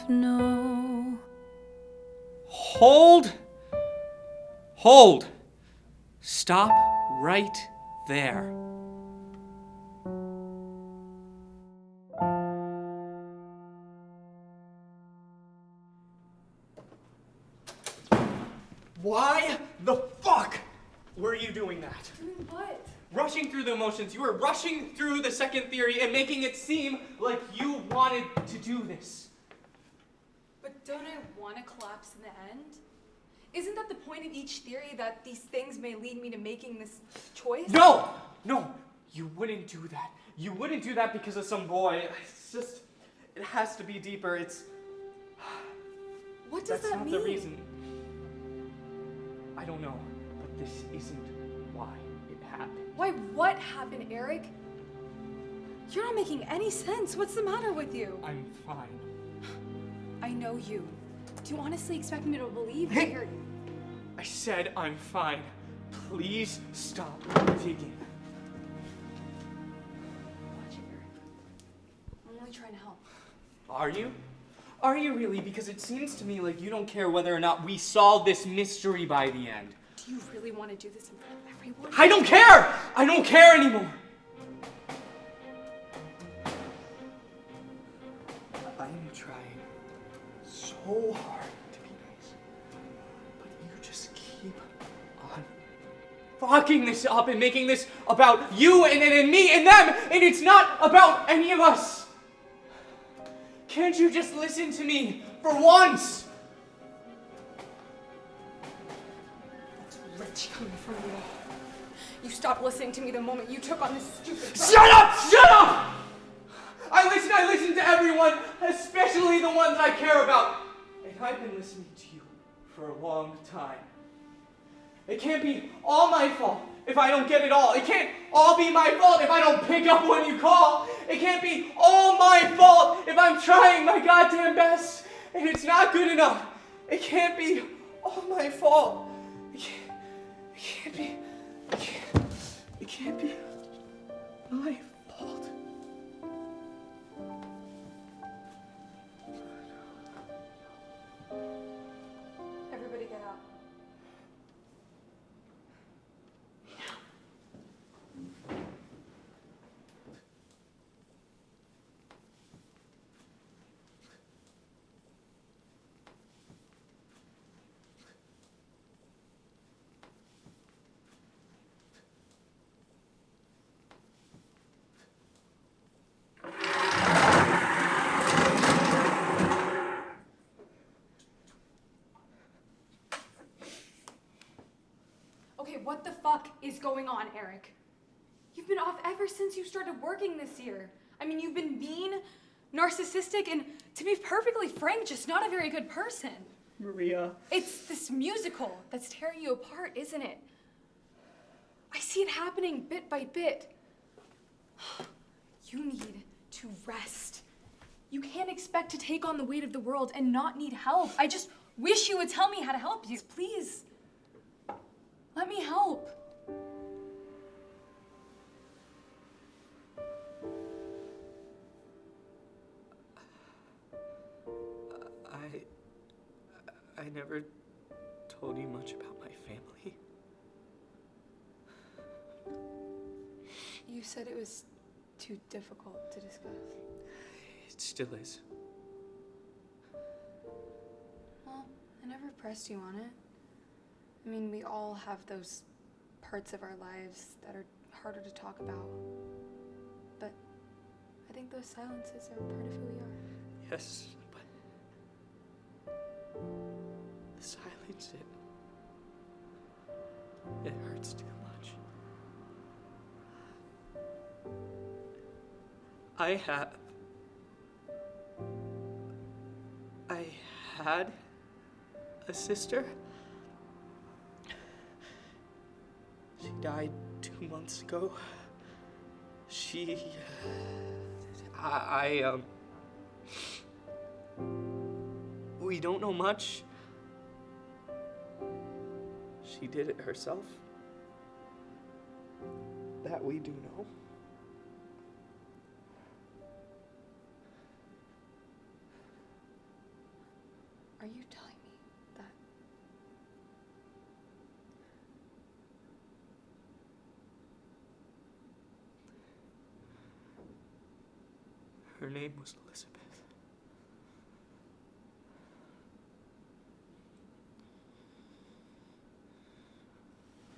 no. Hold! Hold! Stop right there. Why the fuck were you doing that? Doing what? Rushing through the emotions. You were rushing through the second theory and making it seem like you wanted to do this. But don't I want to collapse in the end? Isn't that the point of each theory, that these things may lead me to making this choice? No! No! You wouldn't do that. You wouldn't do that because of some boy. It's just, it has to be deeper. It's... What does that mean? That's not the reason. I don't know, but this isn't why it happened. Why what happened, Erik? You're not making any sense. What's the matter with you? I'm fine. I know you. Do you honestly expect me to believe that Hey! you're... I said I'm fine. Please stop digging. Watch it, Erik. I'm only trying to help. Are you? Are you really? Because it seems to me like you don't care whether or not we solve this mystery by the end. Do you really want to do this in front of everyone? I don't care! I don't care anymore! I'm trying so hard to be nice, but you just keep on fucking this up and making this about you and me and them, and it's not about any of us. Can't you just listen to me for once? It's rich coming from you. You stopped listening to me the moment you took on this stupid... Shut up! Shut up! I listen to everyone, especially the ones I care about. And I've been listening to you for a long time. It can't be all my fault if I don't get it all. It can't all be my fault if I don't pick up when you call. It can't be all my fault if I'm trying my goddamn best and it's not good enough. It can't be all my fault. It can't be my fault. Everybody get out. Okay, what the fuck is going on, Eric? You've been off ever since you started working this year. I mean, you've been mean, narcissistic, and to be perfectly frank, just not a very good person. Maria. It's this musical that's tearing you apart, isn't it? I see it happening bit by bit. You need to rest. You can't expect to take on the weight of the world and not need help. I just wish you would tell me how to help you. Please. Let me help. I never told you much about my family. You said it was too difficult to discuss. It still is. Well, I never pressed you on it. I mean, we all have those parts of our lives that are harder to talk about. But I think those silences are part of who we are. Yes, but the silence, it hurts too much. I had a sister. She died 2 months ago. We don't know much. She did it herself. That we do know. Are you telling me that? Her name was Elizabeth.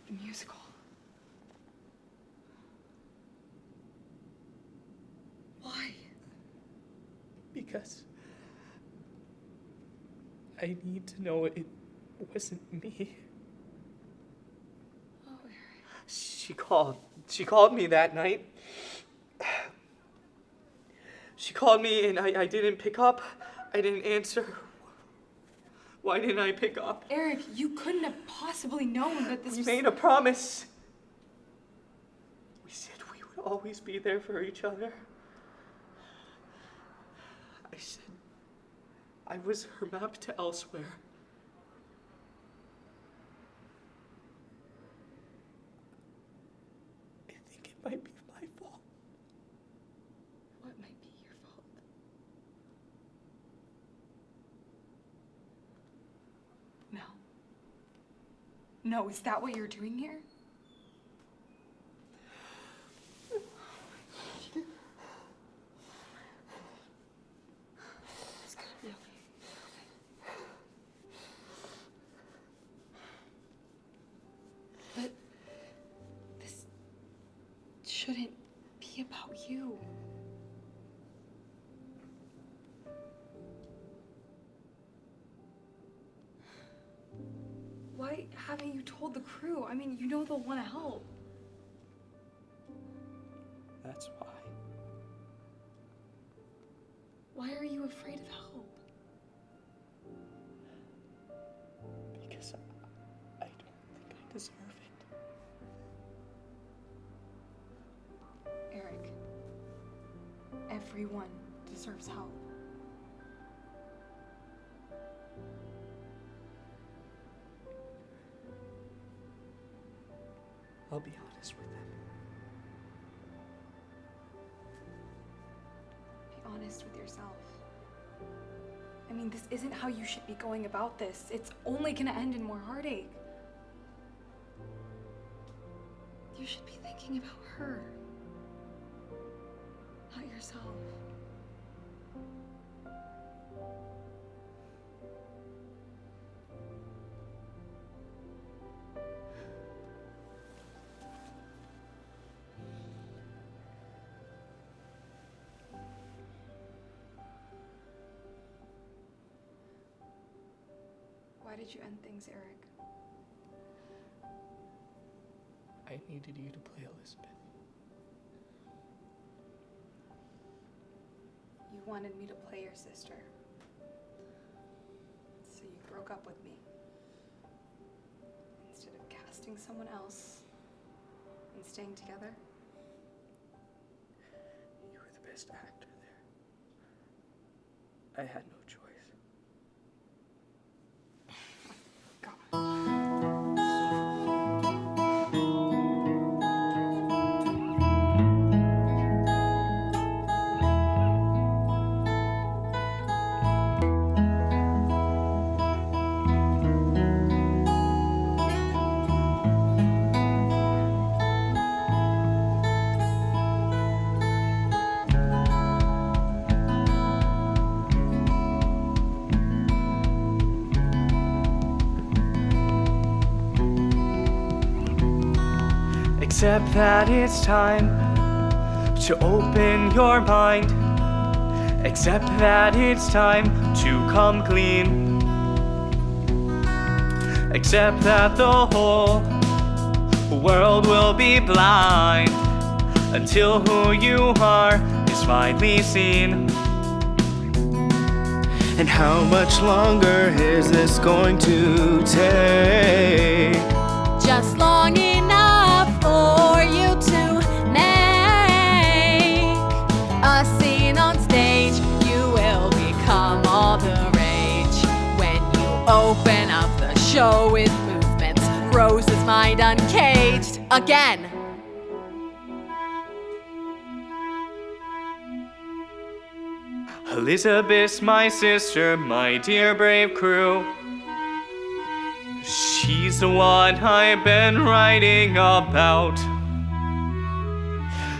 The musical. Why? Because I need to know it wasn't me. Oh, Eric. She called me that night. She called me and I didn't pick up. I didn't answer. Why didn't I pick up? Eric, you couldn't have possibly known that this We was... made a promise. We said we would always be there for each other. I said I was her map to elsewhere. I think it might be my fault. What might be your fault? No. No, is that what you're doing here? It's gonna be okay. But Why haven't you told the crew? I mean, you know they'll want to help. That's why. Why are you afraid of help? Because I don't think I deserve it. Erik, everyone deserves help. I'll be honest with them. Be honest with yourself. I mean, this isn't how you should be going about this. It's only gonna end in more heartache. You should be thinking about her, not yourself. Why did you end things, Erik? I needed you to play Elizabeth. You wanted me to play your sister. So you broke up with me. Instead of casting someone else and staying together. You were the best actor there. I had no choice. Except that it's time to open your mind. Except that it's time to come clean. Except that the whole world will be blind until who you are is finally seen. And how much longer is this going to take? Just long enough for you to make a scene on stage. You will become all the rage when you open up the show with movements. Rose's mind uncaged again. Elizabeth's my sister, my dear brave crew. She's the one I've been writing about.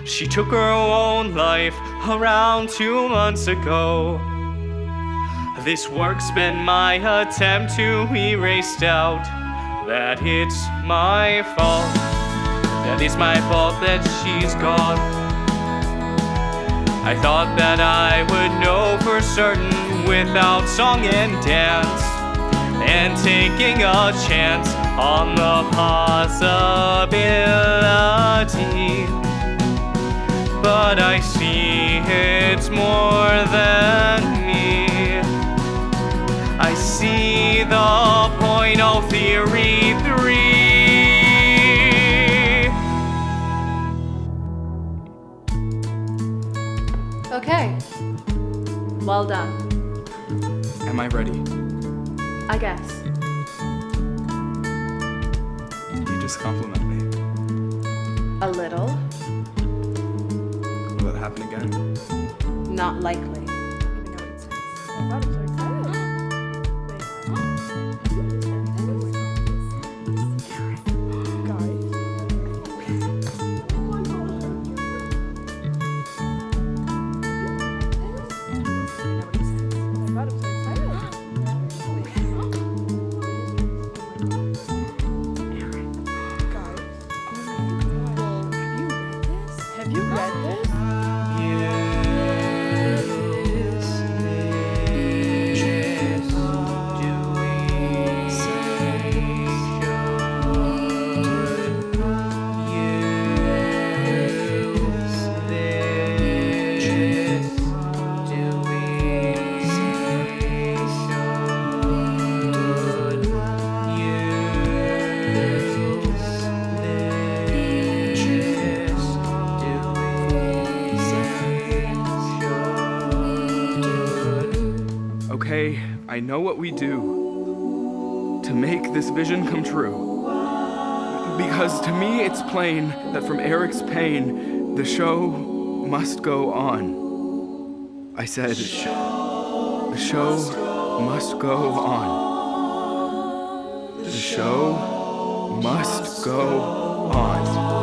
She took her own life around 2 months ago. This work's been my attempt to erase doubt that it's my fault, that it's my fault that she's gone. I thought that I would know for certain without song and dance, and taking a chance on the possibility. But I see it's more than me. I see the point of theory 3. Okay. Well done. Am I ready? I guess. You just compliment me. A little. Will it happen again? Not likely. Have you read this? Yes, I know what we do to make this vision come true. Because to me it's plain that from Erik's pain, the show must go on. I said, the show must go on. The show must go on.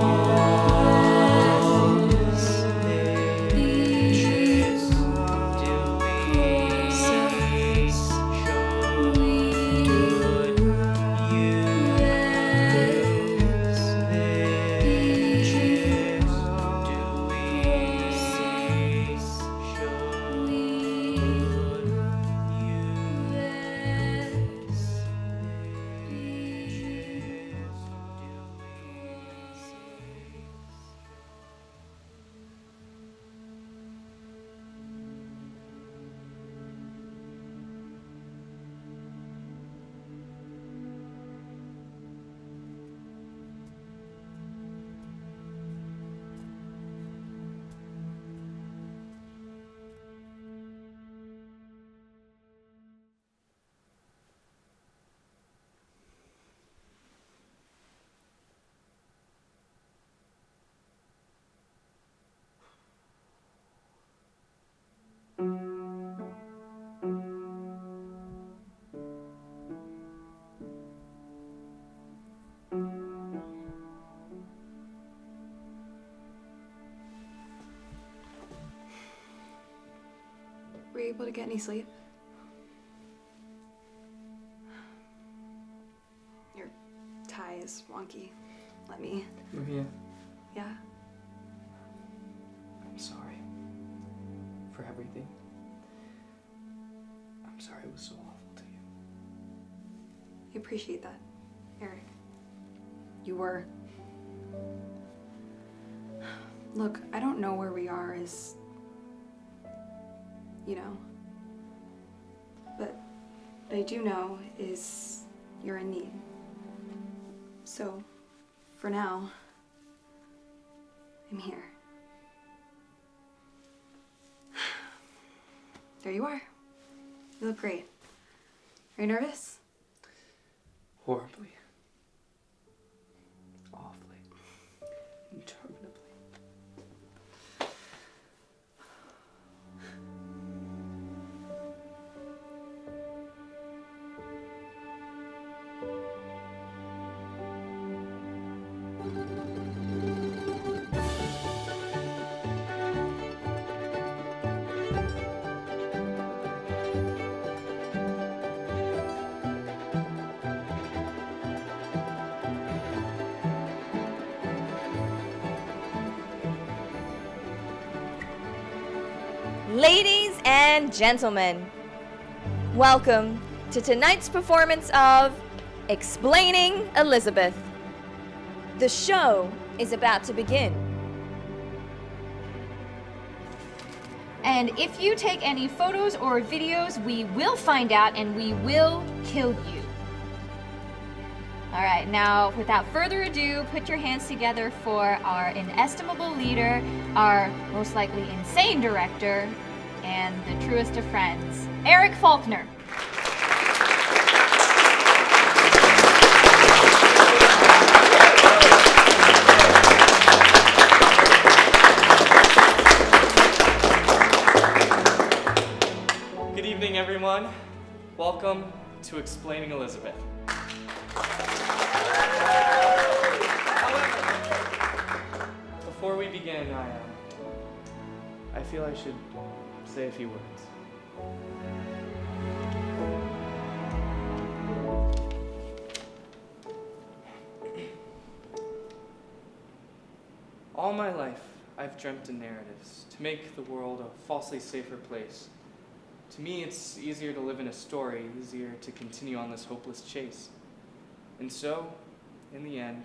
Were you able to get any sleep? Your tie is wonky. Let me. Maria, Yeah? I'm sorry for everything. I'm sorry it was so awful to you. I appreciate that, Erik. You were. Look, I don't know where we are as, you know, but what I do know is you're in need. So, for now, I'm here. There you are. You look great. Are you nervous? Horribly. Awfully. Interminably. Ladies and gentlemen, welcome to tonight's performance of Explaining Elizabeth. The show is about to begin. And if you take any photos or videos, we will find out and we will kill you. All right, now without further ado, put your hands together for our inestimable leader, our most likely insane director, and the truest of friends, Erik Faulkner. Good evening, everyone. Welcome to Explaining Elizabeth. However, before we begin, I feel I should say a few words. All my life, I've dreamt in narratives to make the world a falsely safer place. To me, it's easier to live in a story, easier to continue on this hopeless chase. And so, in the end,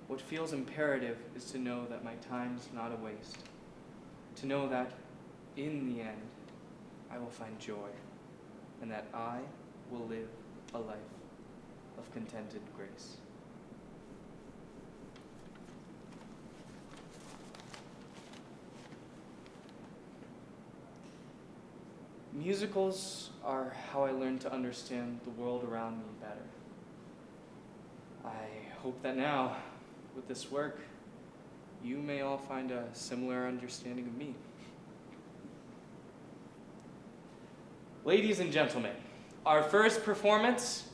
what feels imperative is to know that my time's not a waste. To know that, in the end, I will find joy, and that I will live a life of contented grace. Musicals are how I learned to understand the world around me better. I hope that now, with this work, you may all find a similar understanding of me. Ladies and gentlemen, our first performance,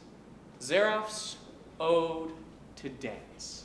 Zerof's Ode to Dance.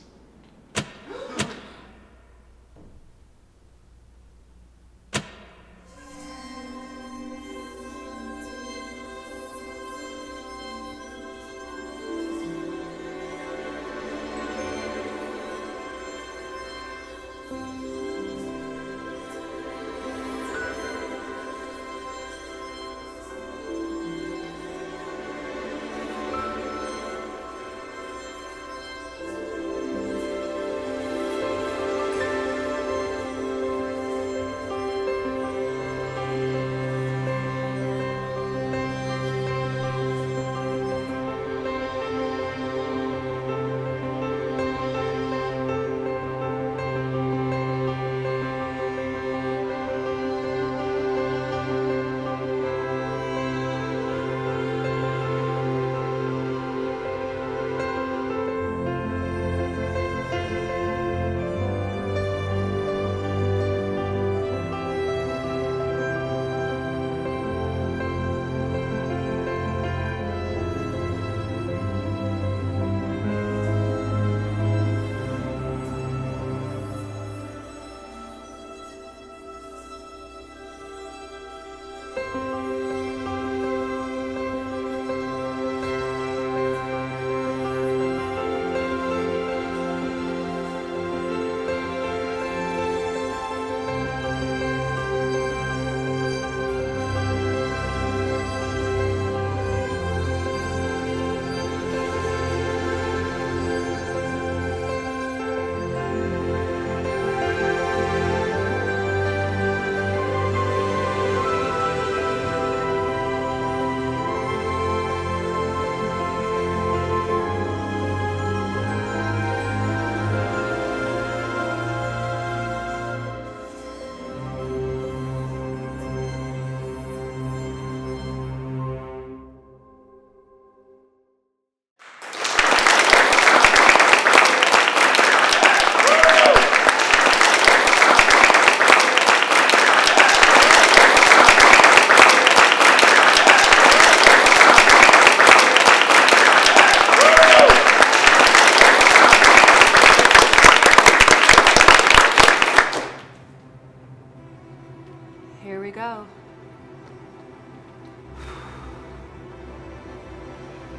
Here we go.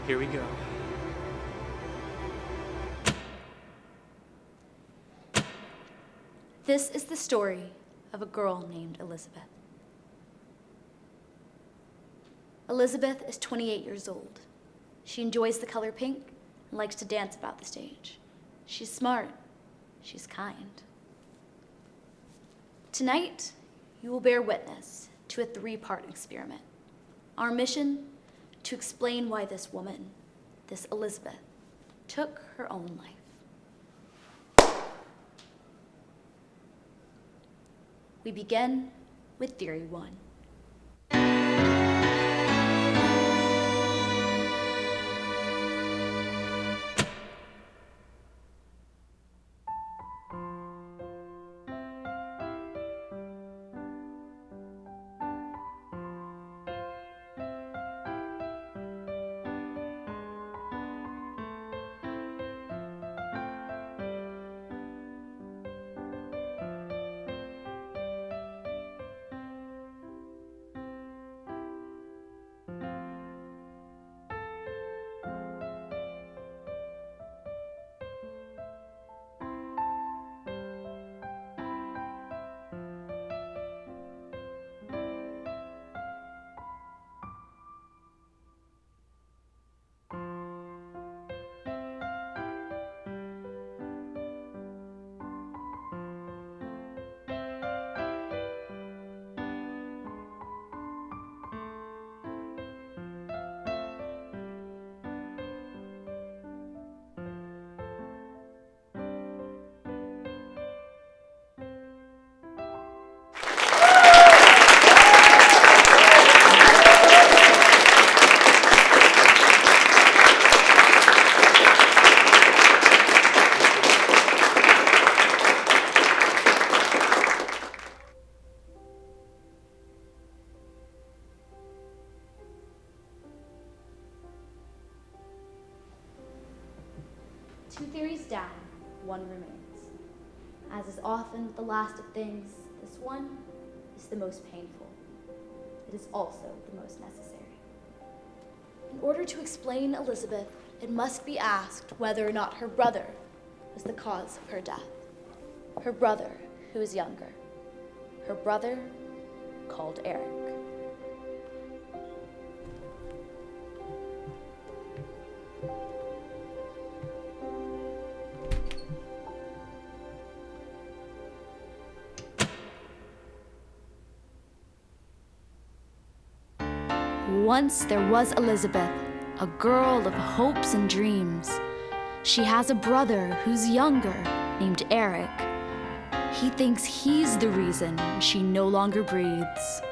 Here we go. This is the story of a girl named Elizabeth. Elizabeth is 28 years old. She enjoys the color pink and likes to dance about the stage. She's smart. She's kind. Tonight, you will bear witness to a 3-part experiment. Our mission, to explain why this woman, this Elizabeth, took her own life. We begin with Theory 1. 2 theories down, 1 remains. As is often with the last of things, this one is the most painful. It is also the most necessary. In order to explain Elizabeth, it must be asked whether or not her brother was the cause of her death. Her brother, who is younger. Her brother, called Erik. Once there was Elizabeth, a girl of hopes and dreams. She has a brother who's younger, named Erik. He thinks he's the reason she no longer breathes.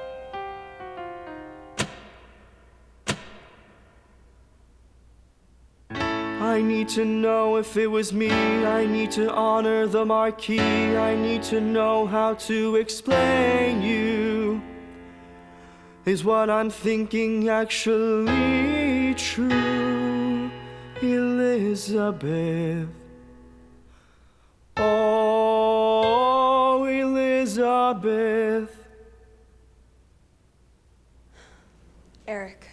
I need to know if it was me. I need to honor the marquee. I need to know how to explain you. Is what I'm thinking actually true, Elizabeth? Oh, Elizabeth. Erik.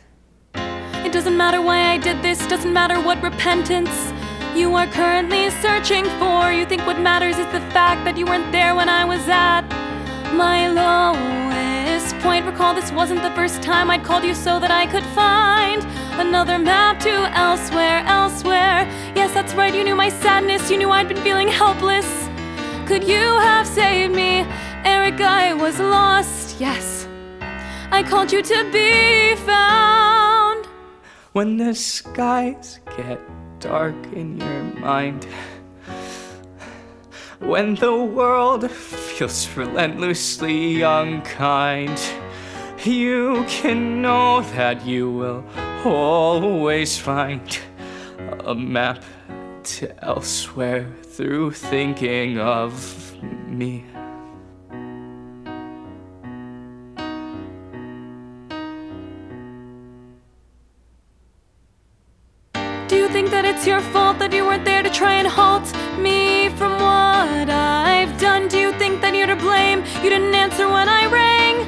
It doesn't matter why I did this, doesn't matter what repentance you are currently searching for. You think what matters is the fact that you weren't there when I was at my lowest point. Recall this wasn't the first time I'd called you so that I could find another map to elsewhere. Yes, that's right, you knew my sadness, you knew I'd been feeling helpless. Could you have saved me? Erik, I was lost, yes. I called you to be found. When the skies get dark in your mind, when the world feels relentlessly unkind, you can know that you will always find a map to elsewhere through thinking of me. Do you think that it's your fault that you weren't there to try and halt me from what I've done? Do you think that you're to blame? You didn't answer when I rang.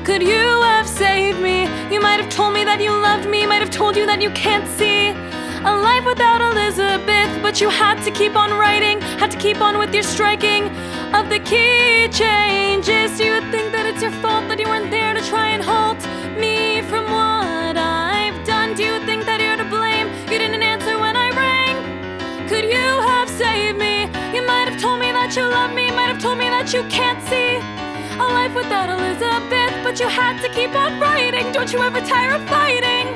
Could you have saved me? You might have told me that you loved me, might have told you that you can't see a life without Elizabeth, but you had to keep on writing, had to keep on with your striking of the key changes. Do you think that it's your fault that you weren't there to try and halt me from what I've done? Do you think that you're to blame? You didn't answer when I rang. Could you have saved me? You might have told me that you love me, might have told me that you can't see a life without Elizabeth, but you had to keep on writing. Don't you ever tire of fighting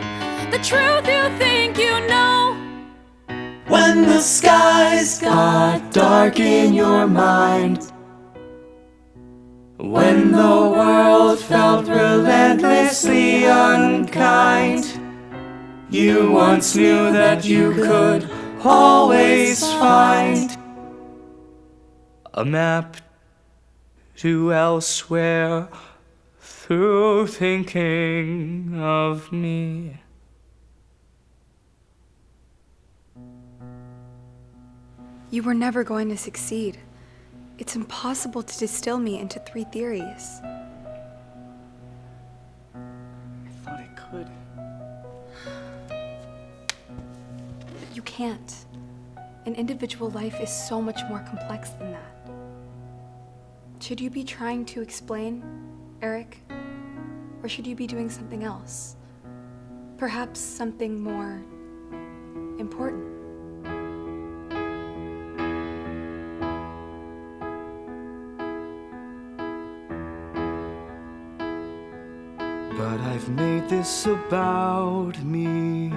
the truth you think you know? When the skies got dark in your mind, when the world felt relentlessly unkind, you once knew that you could always find a map to elsewhere through thinking of me. You were never going to succeed. It's impossible to distill me into 3 theories. I thought I could. You can't. An individual life is so much more complex than that. Should you be trying to explain, Erik? Or should you be doing something else? Perhaps something more important. But I've made this about me.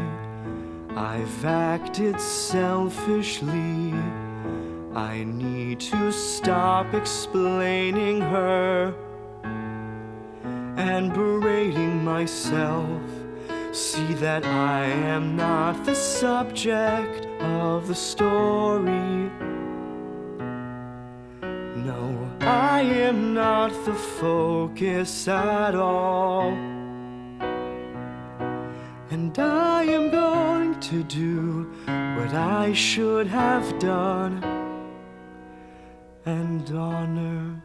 I've acted selfishly. I need to stop explaining her and berating myself. See that I am not the subject of the story. No, I am not the focus at all. And I am going to do what I should have done and honor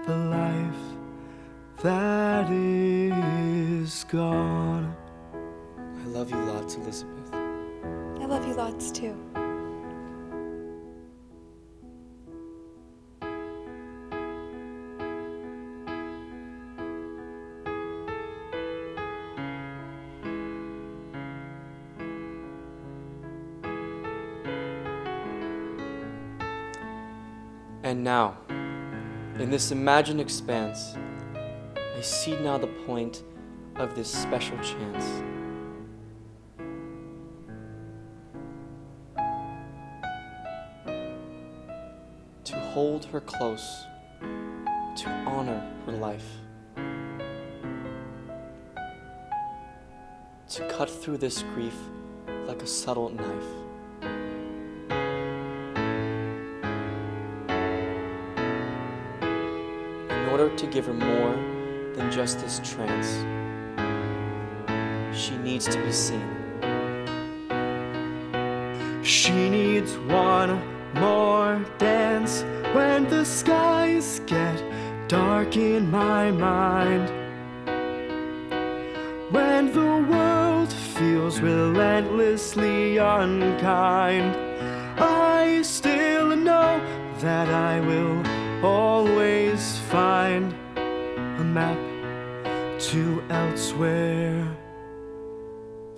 the life that is gone. I love you lots, Elizabeth. I love you lots too. And now, in this imagined expanse, I see now the point of this special chance. To hold her close, to honor her life, to cut through this grief like a subtle knife. In order to give her more than just this trance, she needs to be seen. She needs one more dance when the skies get dark in my mind, when the world feels relentlessly unkind. I still know that I will always find a map to elsewhere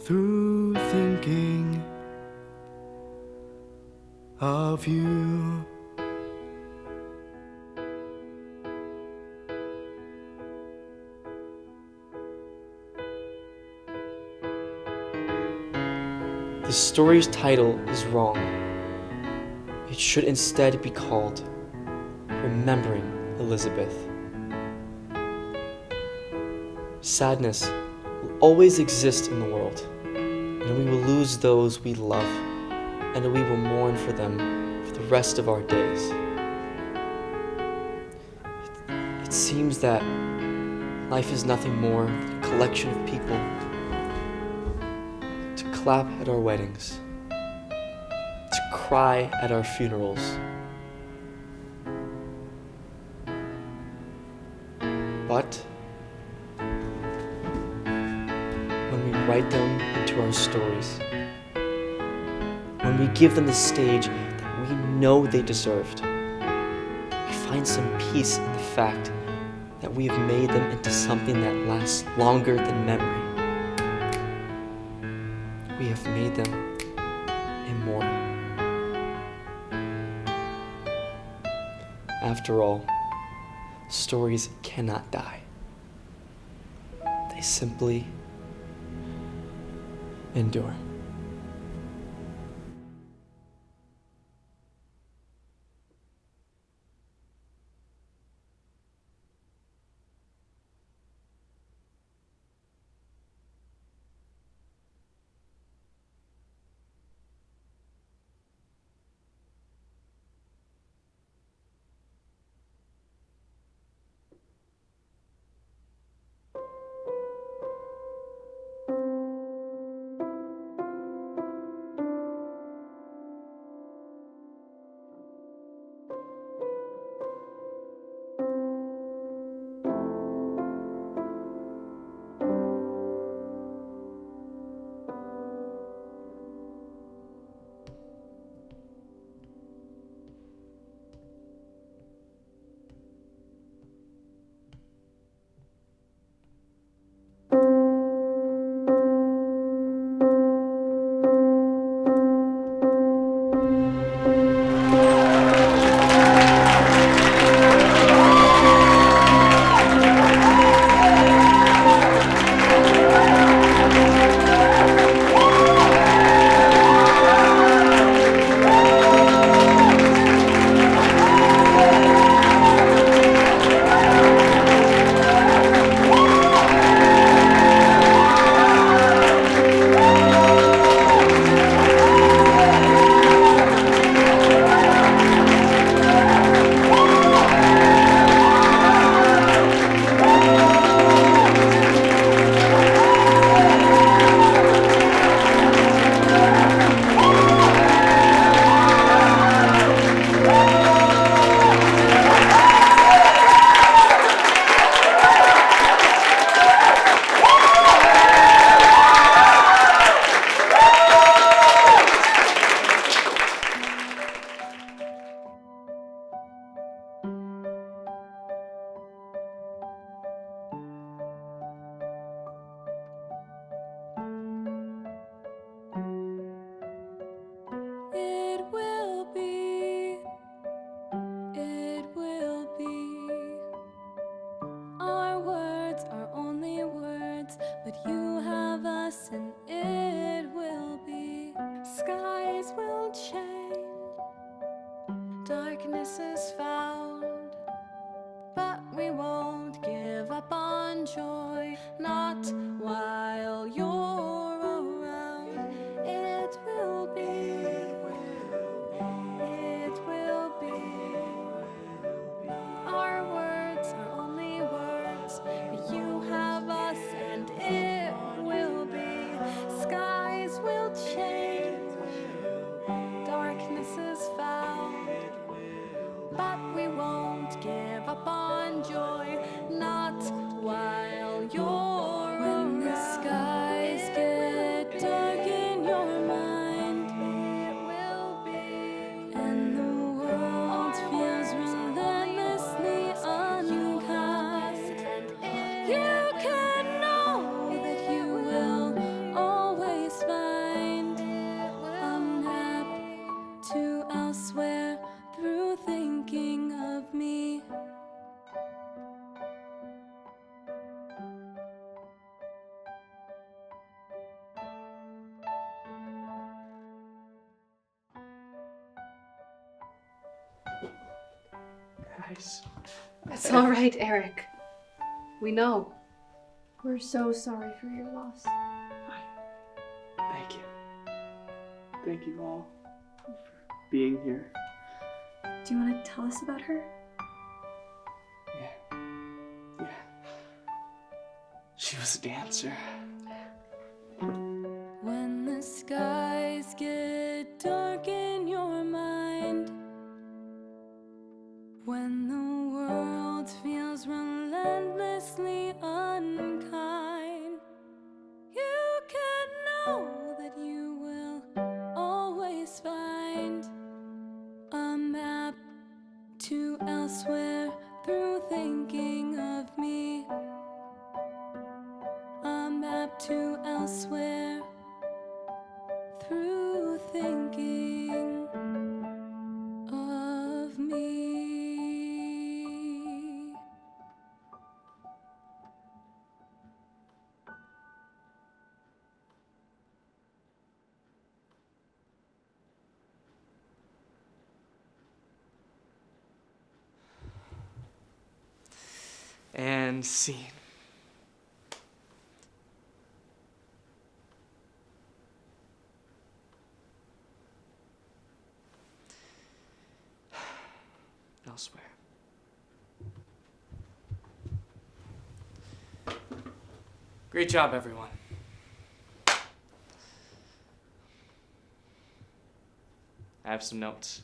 through thinking of you. The story's title is wrong. It should instead be called Remembering Elizabeth. Sadness will always exist in the world, and we will lose those we love, and we will mourn for them for the rest of our days. It seems that life is nothing more than a collection of people to clap at our weddings, to cry at our funerals, but when we write them into our stories, when we give them the stage that we know they deserved, we find some peace in the fact that we have made them into something that lasts longer than memory. We have made them immortal. After all, stories cannot die. They simply endure. Darkness is found, but we won't give up on joy, not while you're around. It will be, it will be. Our words are only words, but you have us and it will be. Skies will change, darkness is found, but we won't give up on joy, not while you're around. When the skies get dark in your mind, it will be, and the world feels relentlessly unkind. You can know that you will always find a map to elsewhere through thinking of me. Guys. It's all right, Erik. We know. We're so sorry for your loss. Thank you. Thank you all for being here. Do you want to tell us about her? Yeah. She was a dancer. When the skies get dark in your mind, when the world feels relentlessly unkind, you can know that you will always find a map to elsewhere through thinking of me. A map to elsewhere through thinking of me. And scene. Elsewhere. Great job, everyone. I have some notes.